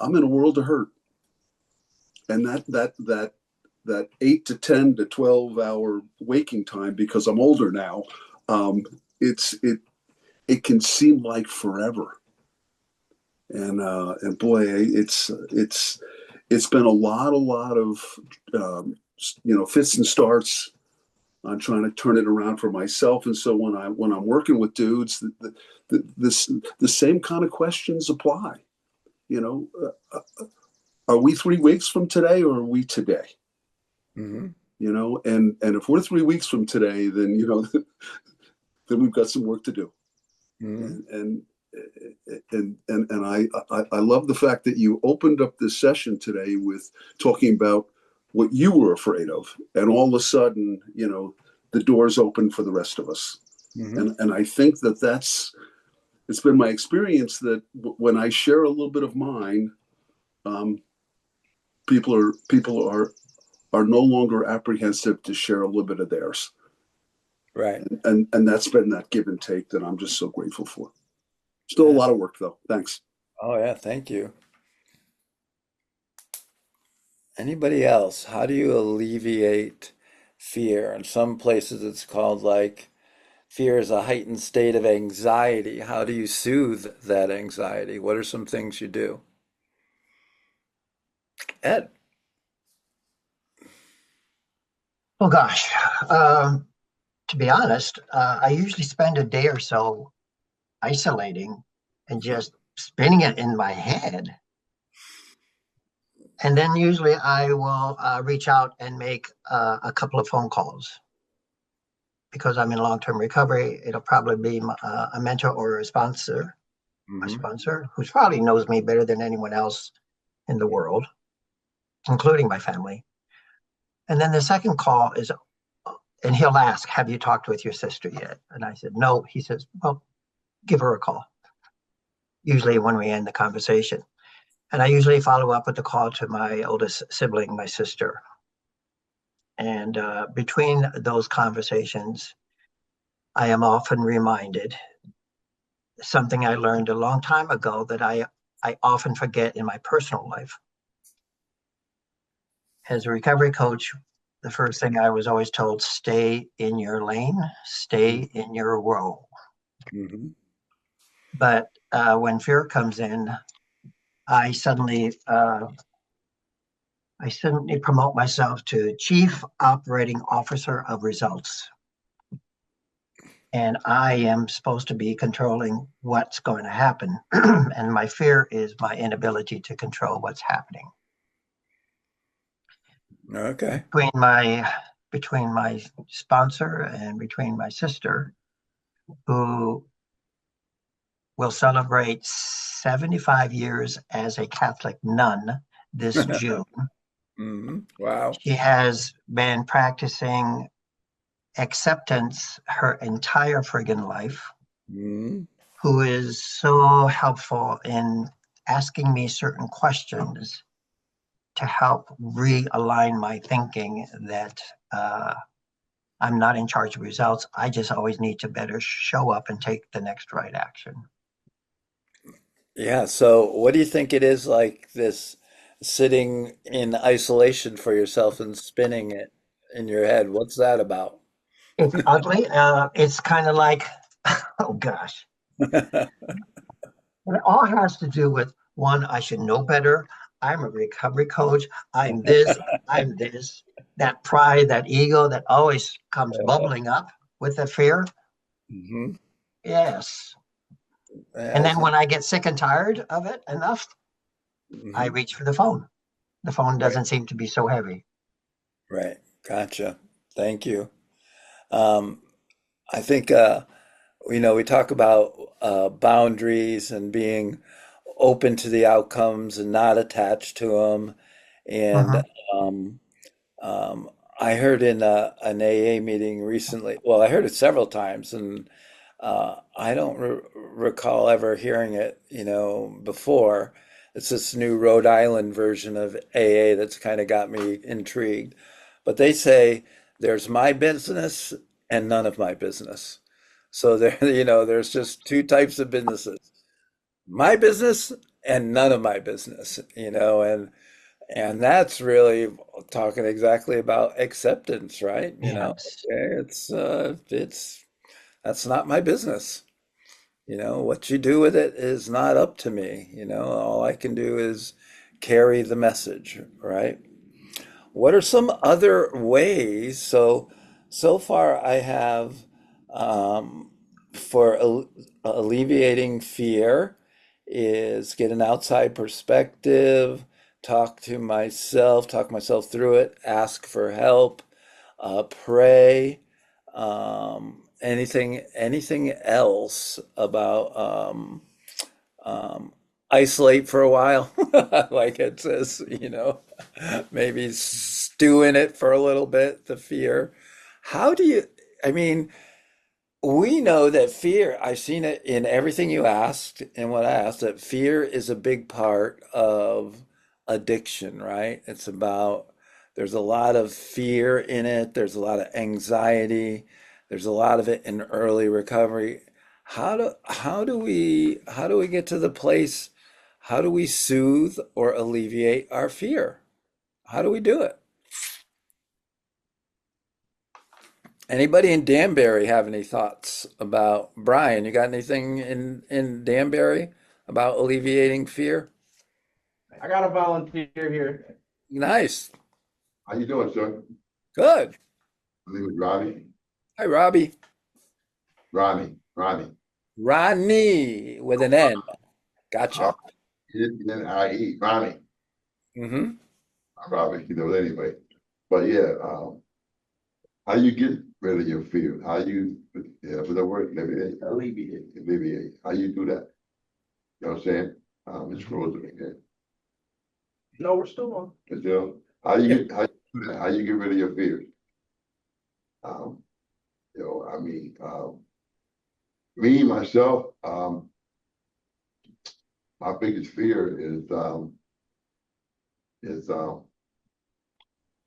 I'm in a world of hurt, and that 8 to 10 to 12 hour waking time, because I'm older now, um, it can seem like forever. And boy, it's been a lot of um, fits and starts on trying to turn it around for myself. And so when I'm working with dudes, the same kind of questions apply. You know, are we 3 weeks from today, or are we today? Hmm. And if we're 3 weeks from today, then then we've got some work to do. Hmm. And I love the fact that you opened up this session today with talking about what you were afraid of, and all of a sudden, the doors open for the rest of us. Hmm. And I think that's it's been my experience that when I share a little bit of mine, um, people are no longer apprehensive to share a little bit of theirs, Right. and that's been that give and take that I'm just so grateful for. Still a Yeah. lot of work though. Thanks. Oh, yeah. Thank you. Anybody else? How do you alleviate fear? In some places, it's called like fear is a heightened state of anxiety. How do you soothe that anxiety? What are some things you do? Ed. Oh gosh. Um, to be honest, I usually spend a day or so isolating and just spinning it in my head. And then usually I will reach out and make a couple of phone calls because I'm in long-term recovery. It'll probably be a mentor or a Hmm. sponsor who probably knows me better than anyone else in the world, including my family. And then the second call is, and he'll ask, "Have you talked with your sister yet?" And I said, "No." He says, "Well, give her a call." Usually when we end the conversation. And I usually follow up with a call to my oldest sibling, my sister. And between those conversations, I am often reminded something I learned a long time ago that I often forget in my personal life. As a recovery coach, the first thing I was always told, stay in your lane, stay in your role. Hmm. But when fear comes in, I suddenly I suddenly promote myself to Chief Operating Officer of Results. And I am supposed to be controlling what's going to happen. And my fear is my inability to control what's happening. Okay. Between my sponsor and between my sister, who will celebrate 75 years as a Catholic nun this June. Hmm. Wow. She has been practicing acceptance her entire friggin' life, Hmm. who is so helpful in asking me certain questions to help realign my thinking that I'm not in charge of results. I just always need to better show up and take the next right action. Yeah. So, what do you think it is like this sitting in isolation for yourself and spinning it in your head? What's that about? It's ugly. It's kind of like, oh gosh. And it all has to do with one, I should know better. I'm a recovery coach. I'm this, I'm this. That pride, that ego that always comes bubbling up with the fear. Hmm. Yes. And Yeah. then when I get sick and tired of it enough, I Hmm. reach for the phone. The phone Right. doesn't seem to be so heavy. Right. Gotcha. Thank you. Um, I think we talk about boundaries and being open to the outcomes and not attached to them. And Mhm. um, um, I heard in an AA meeting recently, well, I heard it several times, and I don't recall ever hearing it, before. It's this new Rhode Island version of AA that's kind of got me intrigued. But they say there's my business and none of my business. So there, there's just two types of businesses. My business and none of my business, and that's really talking exactly about acceptance, right? Yes. Okay, it's that's not my business. What you do with it is not up to me. All I can do is carry the message, right? What are some other ways? So far I have, um, for alleviating fear is get an outside perspective, talk myself through it, ask for help, pray. Anything else about, isolate for a while, like it says, maybe stew in it for a little bit, the fear. How do you, I mean, we know that fear, I've seen it in everything you asked and what I asked, that fear is a big part of addiction, right? There's a lot of fear in it, there's a lot of anxiety, there's a lot of it in early recovery. How do we get to the place, how do we soothe or alleviate our fear? How do we do it? Anybody in Danbury have any thoughts about Brian? You got anything in Danbury about alleviating fear? I got a volunteer here. Nice. How you doing, sir? Good. My name is Robbie. Hi, Robbie. Ronnie. Ronnie with an N. Uh, Gotcha. N-I-E, Ronnie. Mm-hmm. Robbie, anyway. But yeah, how you get rid of your fear? How you, with the word alleviate. How you do that? You know what I'm saying? It's frozen again. No, we're still on. But, how you do that? How you get rid of your fears? Um, I mean, me myself, my biggest fear is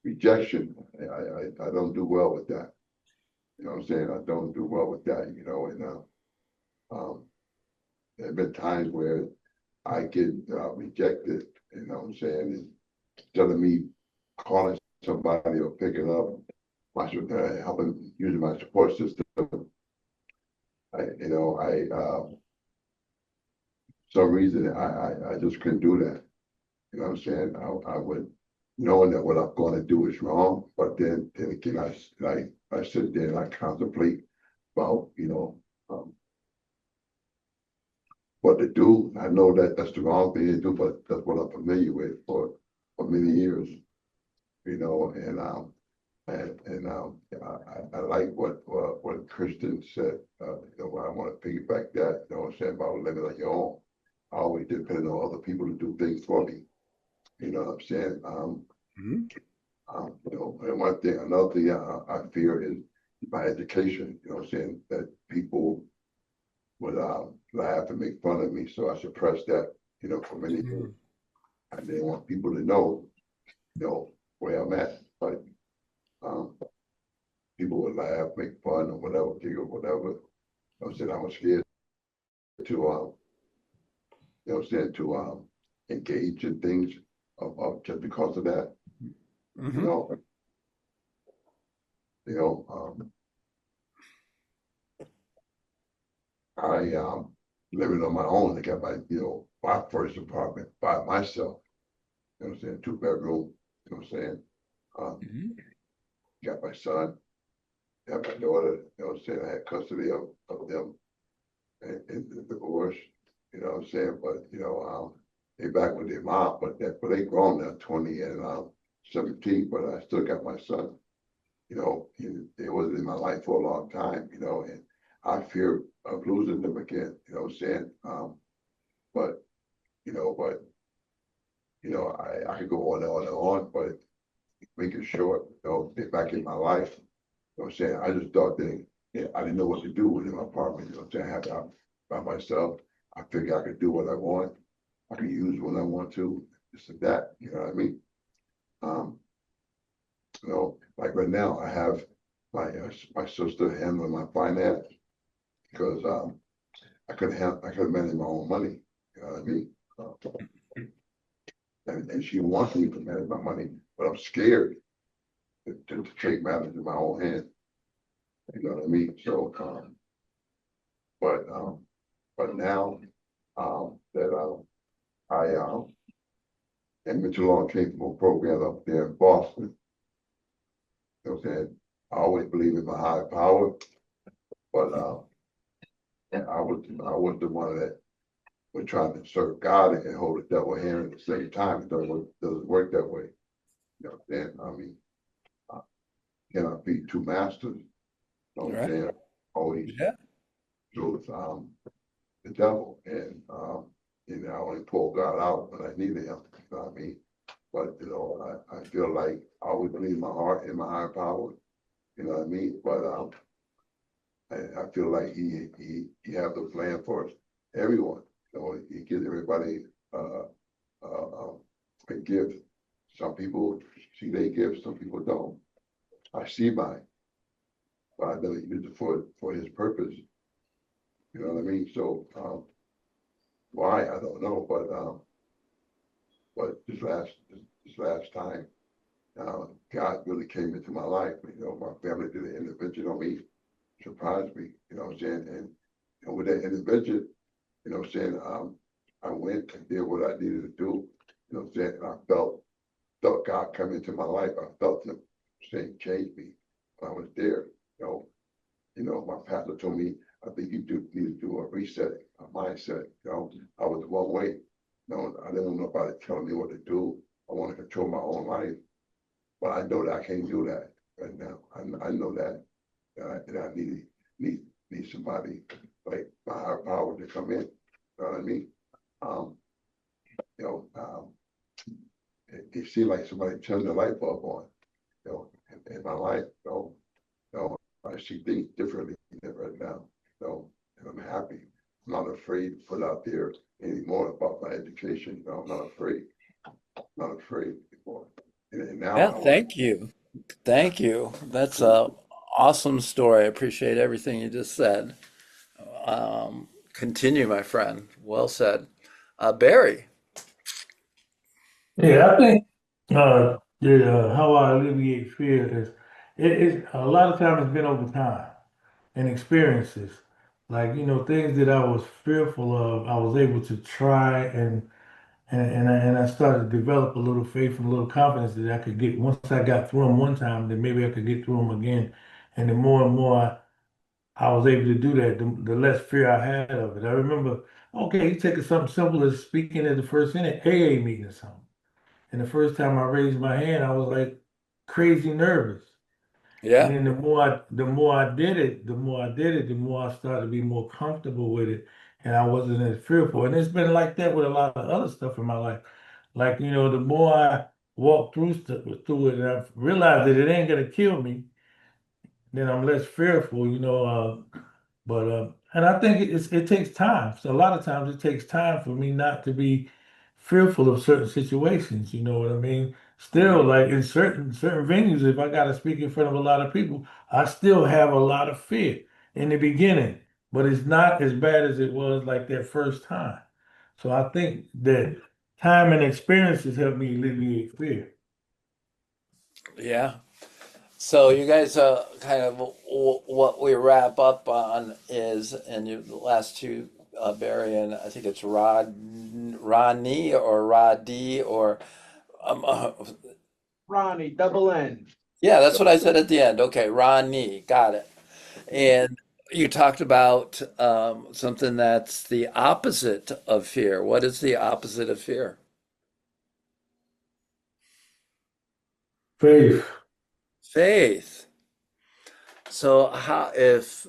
rejection. I don't do well with that. You know what I'm saying? I don't do well with that, and um, there have been times where I get rejected, you know what I'm saying? And instead of me calling somebody or picking up helping using my support system, some reason I just couldn't do that. You know what I'm saying? I would, knowing that what I'm going to do is wrong, but then again, I sit there and I contemplate about, what to do. I know that that's the wrong thing to do, but that's what I'm familiar with for many years, I like what Christian said, I want to piggyback that, what I'm saying about living on your own. I always depend on other people to do things for me. You know what I'm saying? Mm-hmm. And another thing I fear is my education, you know what I'm saying, that people would laugh and make fun of me. So I suppressed that, for many years. I didn't want people to know, where I'm at. But people would laugh, make fun or whatever, giggle, whatever. I said I was scared to engage in things of just because of that. You Mm-hmm. know, you know, um, I living on my own. I got my first apartment by myself. You know what I'm saying? 2 bedroom. You know what I'm saying? Um, Mm-hmm. got my son, got my daughter. You know what I'm saying? I had custody of them and the divorce. You know what I'm saying? But they back with their mom, but they grown now, 20 and 17. But I still got my son. It was in my life for a long time. And I fear of losing them again. You know what I'm saying? But you know, but I could go on and on and on, but make it short. They're back in my life. You know what I'm saying? I just thought yeah, I didn't know what to do within my apartment. You know what I'm saying? I had to by myself. I figured I could do what I want. I could use when I want to. This and that. You know what I mean? Um, like right now, I have my sister handling my finance because I couldn't manage my own money. You know what I mean? Uh, and she wants me to manage my money, but I'm scared to take matters in my own hands. You know what I mean? So, but um, but now that I and Mitchell Long came from a program up there in Boston. You know what I'm saying? I always believe in my higher power, but and I was the one that was trying to serve God and hold the devil here at the same time. It doesn't work that way. You know what I'm saying? I mean, I cannot be two masters. You know what I'm Right. saying? Always Yeah. chose the devil, and I only pull God out when I needed him. You know what I mean? But I feel like I always believe in my heart in my higher power. You know what I mean? But I feel like he has a plan for everyone. You know, he gives everybody uh, a gift. Some people see their gifts, some people don't. I see mine, but I know he used it for his purpose. You know what I mean? So why I don't know, but this last time, God really came into my life. You know, my family did an intervention on me, surprised me. You know what I'm saying? And with that intervention, you know what I'm saying, I went and did what I needed to do. You know what I'm saying? And I felt God come into my life. I felt him saying, change me when I was there. You know, my pastor told me, I think need to do a reset, a mindset. You know, I was one way. You know, I didn't want nobody telling me what to do. I want to control my own life, but I know that I can't do that right now. I know that, and I need need somebody like my higher power to come in. You know what I mean? Um, you know, it seemed like somebody turned the light bulb on. You know, in my life. You know, I see things differently right now. You know, and I'm happy. I'm not afraid to put out there anymore about my education. You know, I'm not afraid. I'm not afraid anymore. And now Yeah. I want Thank you. Thank you. That's a awesome story. I appreciate everything you just said. Continue, my friend. Well said. Barry. Yeah, I think how I alleviate fear is it a lot of times it's been over time and experiences. Like, things that I was fearful of, I was able to try and I started to develop a little faith and a little confidence that I could get once I got through them one time, then maybe I could get through them again. And the more and more I was able to do that, the less fear I had of it. I remember, okay, you take something simple as speaking at the first AA meeting or something. And the first time I raised my hand, I was like crazy nervous. And Yeah. then the more I did it, the more I started to be more comfortable with it. And I wasn't as fearful. And it's been like that with a lot of other stuff in my life. Like, the more I walk through it and I realize that it ain't gonna kill me, then I'm less fearful, and I think it takes time. So a lot of times it takes time for me not to be fearful of certain situations. You know what I mean? Still, Mhm. like in certain venues, if I got to speak in front of a lot of people, I still have a lot of fear in the beginning, but it's not as bad as it was like that first time. So I think that time and experiences help me alleviate fear. Yeah. So you guys, kind of what we wrap up on is, and the last two, Barry and I think it's Rodney or Roddy or um, uh, Ronnie, double N. yeah, that's what I said at the end. Okay, Rodney, got it. And you talked about something that's the opposite of fear. What is the opposite of fear? Faith. Faith. So how if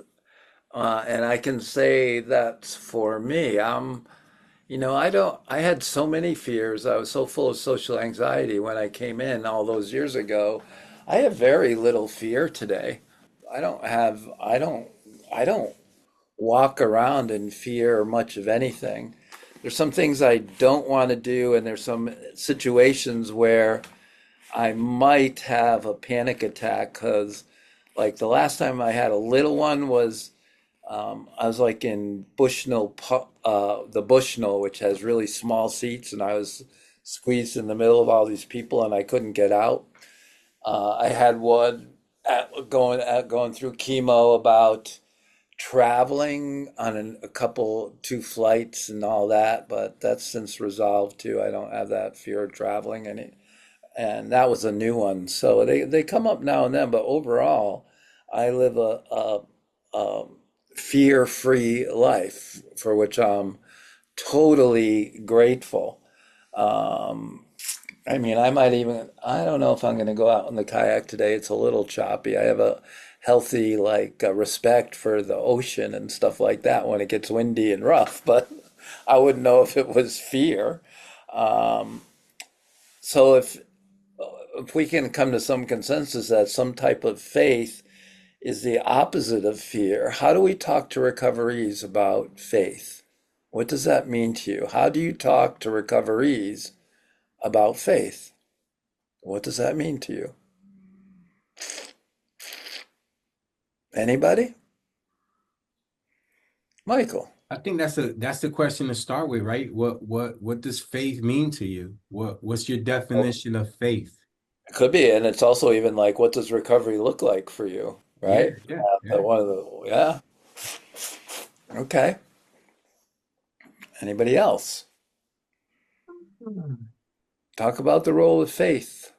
and I can say that for me, I had so many fears. I was so full of social anxiety when I came in all those years ago. I have very little fear today. I don't walk around in fear much of anything. There's some things I don't want to do, and there's some situations where I might have a panic attack because, like the last time I had a little one was I was like in the Bushnell, which has really small seats, and I was squeezed in the middle of all these people, and I couldn't get out. I had one going through chemo about traveling on a couple two flights and all that, but that's since resolved too. I don't have that fear of traveling any, and that was a new one. So they come up now and then, but overall, I live a fear-free life for which I'm totally grateful. Um, I mean, I don't know if I'm going to go out in the kayak today. It's a little choppy. I have a healthy, like, respect for the ocean and stuff like that when it gets windy and rough, but I wouldn't know if it was fear. Um, so if we can come to some consensus that some type of faith is the opposite of fear, how do we talk to recoveries about faith? What does that mean to you? How do you talk to recoveries about faith? What does that mean to you? Anybody? Michael. I think that's the question to start with, right? What does faith mean to you? What's your Oh, definition of faith? it could be, and it's also even like, what does recovery look like for you, Yeah, right? yeah, yeah. One of the, yeah. Okay. Anybody else? Talk about the role of faith.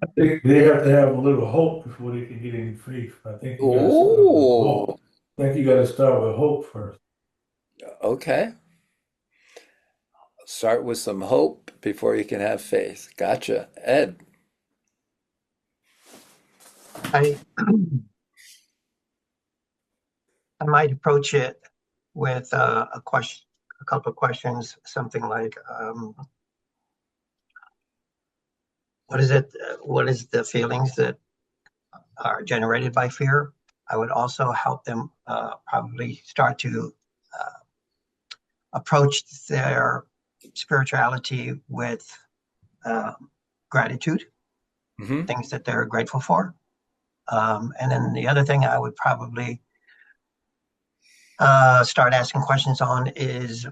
I think they have to have a little hope before they can get any faith. I think you got to start with Ooh, hope. I think you got to start with hope first. okay. Start with some hope before you can have faith. Gotcha. Ed. I I might approach it with a question, a couple of questions, something like, what is it? What is the feelings that are generated by fear? I would also help them probably start to uh, approach their spirituality with gratitude, Hmm. things that they're grateful for. And then the other thing I would probably start asking questions on is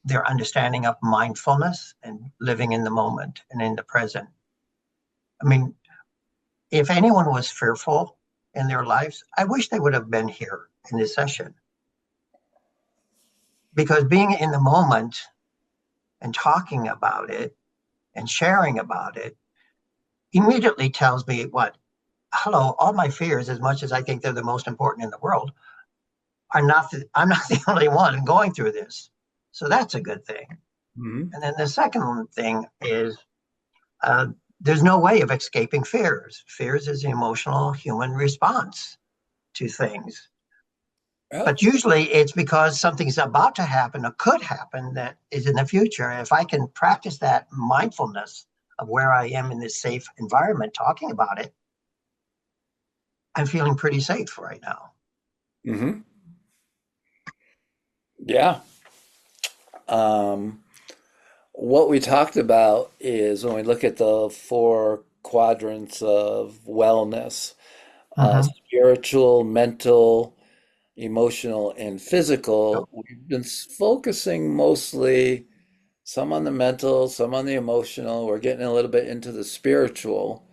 their understanding of mindfulness and living in the moment and in the present. I mean, if anyone was fearful in their lives, I wish they would have been here in this session because being in the moment and talking about it and sharing about it immediately tells me what, hello, all my fears, as much as I think they're the most important in the world, I'm not the only one going through this. So that's a good thing. Hmm. And then the second thing is uh, there's no way of escaping fears. Fears is the emotional human response to things. Yeah. But usually it's because something's about to happen or could happen that is in the future. If I can practice that mindfulness of where I am in this safe environment talking about it, I'm feeling pretty safe right now. Hmm. Yeah. Um, what we talked about is when we look at the four quadrants of wellness, Mm-hmm. spiritual, mental, emotional, and So, physical, we've been focusing mostly some on the mental, some on the emotional. We're getting a little bit into the spiritual.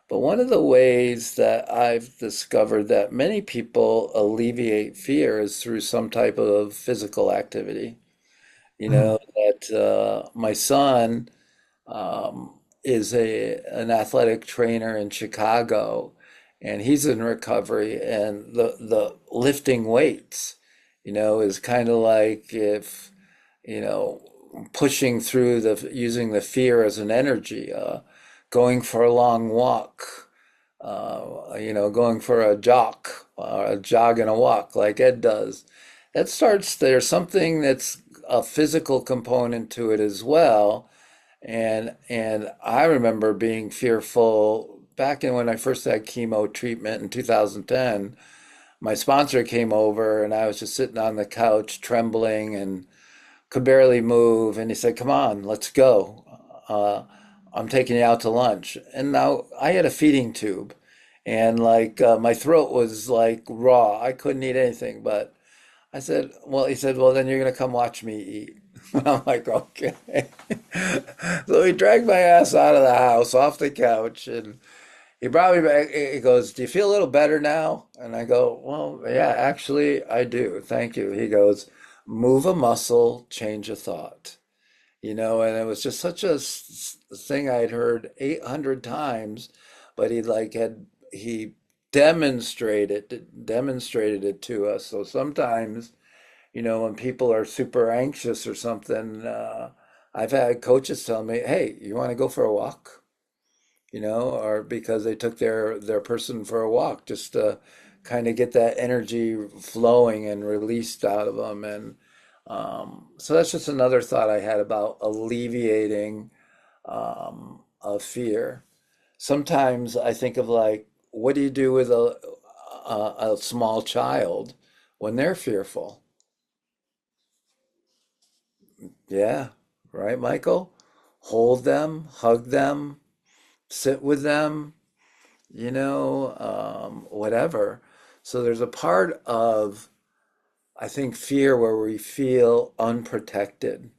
But one of the ways that I've discovered that many people alleviate fear is through some type of physical activity. You mm, know, that my son is an athletic trainer in Chicago, and he's in recovery. And the lifting weights, is kind of like if you know pushing through the using the fear as an energy, going for a long walk, going for a jog and a walk like Ed does. There's something that's a physical component to it as well. And I remember being fearful back in when I first had chemo treatment in 2010, my sponsor came over and I was just sitting on the couch trembling and could barely move. And he said, "Come on, let's go. Uh, I'm taking you out to lunch." And now I had a feeding tube and my throat was like raw. I couldn't eat anything, but I said, well, he said, well, then you're going to come watch me eat. I'm like, okay. So he dragged my ass out of the house, off the couch, and he brought me back. He goes, "Do you feel a little better now?" And I go, "Well, yeah, actually, I do. Thank you." He goes, "Move a muscle, change a thought." And it was just such a thing I'd heard 800 times, but he demonstrated it to us. So sometimes, when people are super anxious or something, I've had coaches tell me, "Hey, you want to go for a walk?" Or because they took their person for a walk just to kind of get that energy flowing and released out of them. And so that's just another thought I had about alleviating of fear. Sometimes I think of like, what do you do with a small child when they're fearful? Yeah, right, Michael? Hold them, hug them, sit with them, whatever. So there's a part of, I think, fear where we feel unprotected.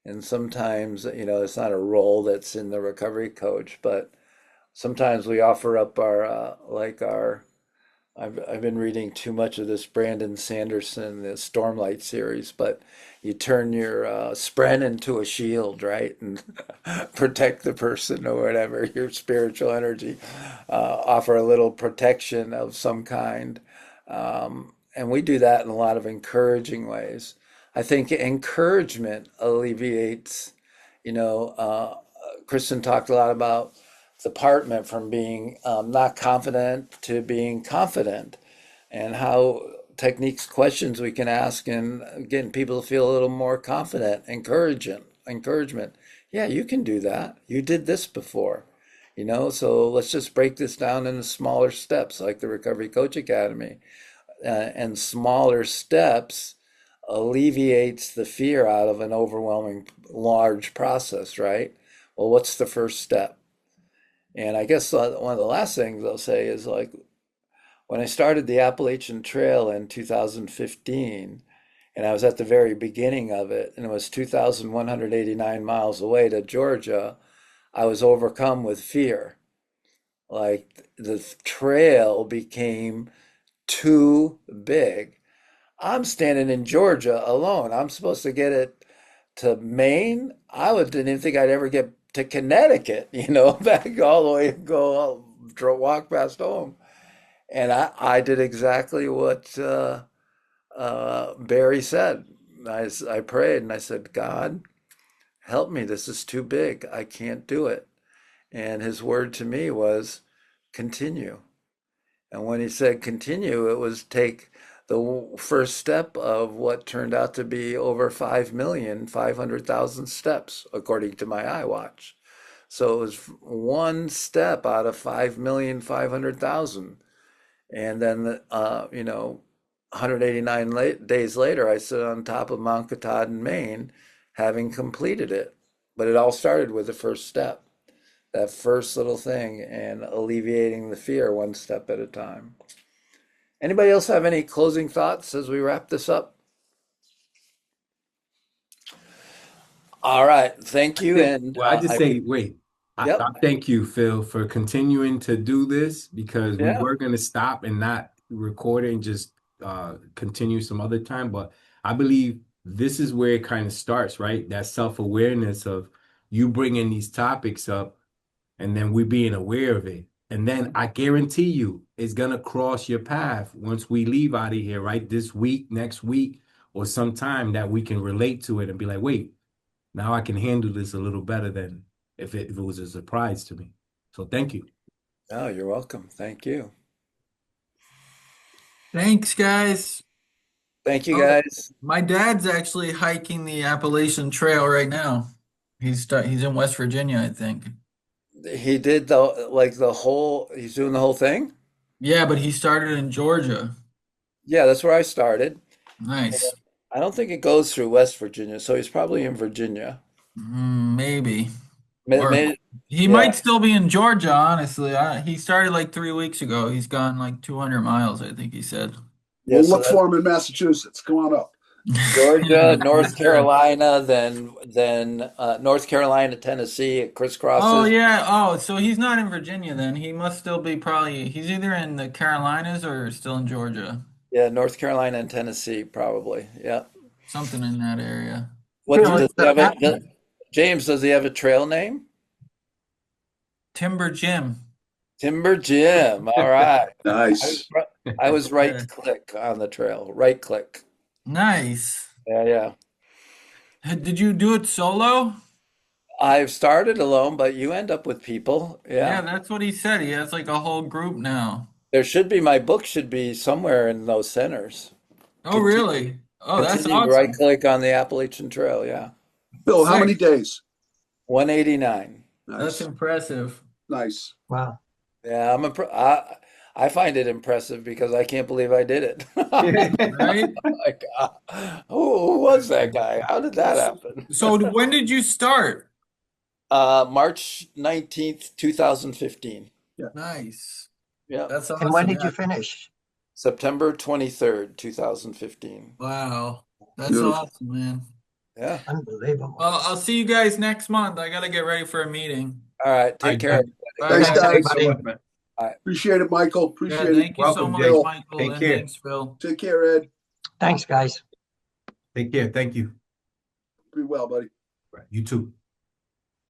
And sometimes, it's not a role that's in the recovery coach, but sometimes we offer up I've been reading too much of this Brandon Sanderson, the Stormlight series, but you turn your spren into a shield, right? And protect the person or whatever, your spiritual energy, offer a little protection of some kind. And we do that in a lot of encouraging ways. I think encouragement alleviates, you know, uh, Kristen talked a lot about the department from being not confident to being confident and how techniques, questions we can ask and getting people to feel a little more confident, encouragement. Yeah, you can do that. You did this before, so let's just break this down into smaller steps like the Recovery Coach Academy. And smaller steps alleviates the fear out of an overwhelming large process, right? Well, what's the first step? And I guess one of the last things I'll say is like when I started the Appalachian Trail in 2015, and I was at the very beginning of it, and it was 2,189 miles away to Georgia, I was overcome with fear. Like the trail became too big. I'm standing in Georgia alone. I'm supposed to get it to Maine. Didn't even think I'd ever get to Connecticut, back all the way, walk past home. And I did exactly what Barry said. I prayed and I said, "God, help me. This is too big. I can't do it." And his word to me was, "Continue." And when he said continue, it was take the first step of what turned out to be over 5,500,000 steps, according to my iWatch. So it was one step out of 5,500,000. And then, 189 days later, I stood on top of Mount Katahdin, Maine, having completed it. But it all started with the first step, that first little thing, and alleviating the fear one step at a time. Anybody else have any closing thoughts as we wrap this up? All right, thank you. And Well, I just I, say, wait, I yep, thank you, Phil, for continuing to do this because we yeah, were going to stop and not record it and just continue some other time. But I believe this is where it kind of starts, right? That self-awareness of you bringing these topics up and then we being aware of it. And then I guarantee you it's going to cross your path once we leave out of here, right? This week, next week, or sometime that we can relate to it and be like, wait. Now I can handle this a little better than if it was a surprise to me. So thank you. oh, you're welcome. Thank you. Thanks, guys. Thank you, Oh, guys. my dad's actually hiking the Appalachian Trail right now. He's in West Virginia, I think. He did the whole, he's doing the whole thing? Yeah, but he started in Georgia. Yeah, that's where I started. Nice. I don't think it goes through West Virginia, so he's probably in Virginia. Maybe. May, Or may, he yeah, might still be in Georgia, honestly. He started like 3 weeks ago. He's gone like 200 miles, I think he said. yeah. We'll So look that's for him in Massachusetts. Come on up. Georgia, For North sure. Carolina, then North Carolina, Tennessee. It Oh crisscrosses. yeah. Oh, so he's not in Virginia then. He must still be probably he's either in the Carolinas or still in Georgia. Yeah, North Carolina and Tennessee, probably. Yeah. Something in that area. What Phil, does he have James, does he have a trail name? Timber Jim. Timber Jim. All right. I was, Nice. ri- I was right Yeah. click on the trail. Right click. Nice. Yeah, yeah. Did you do it solo? I've started alone, but you end up with people. Yeah, Yeah. that's what he said. He has like a whole group now. My book should be somewhere in those centers. Oh, Continue, really? Oh, that's continue to right awesome. click on the Appalachian Trail. Yeah. Bill, how many Sick. days? 189. That's Nice. Nice. wow. Yeah, I find it impressive because I can't believe I did it. Right? Like, who was that guy? How did that happen? So when did you start? March 19th, 2015. Yeah. Nice. Yeah. That's And when awesome. did Yeah. you finish? September 23rd, 2015. Wow. That's Beautiful. awesome, man. Yeah. Unbelievable. Well, I'll see you guys next month. I gotta get ready for a meeting. All right. All Take right, care. Bye, Thanks, Thanks, guys. guys. thanks so everybody. much, man. All right. Appreciate it, Michael. Yeah, Appreciate it. thank you so Welcome, much, Jay. Bill, Michael, Take and care. thanks, Phil. take care, Ed. Thanks, guys. Take care. Thank you. Be well, buddy. Right. You too.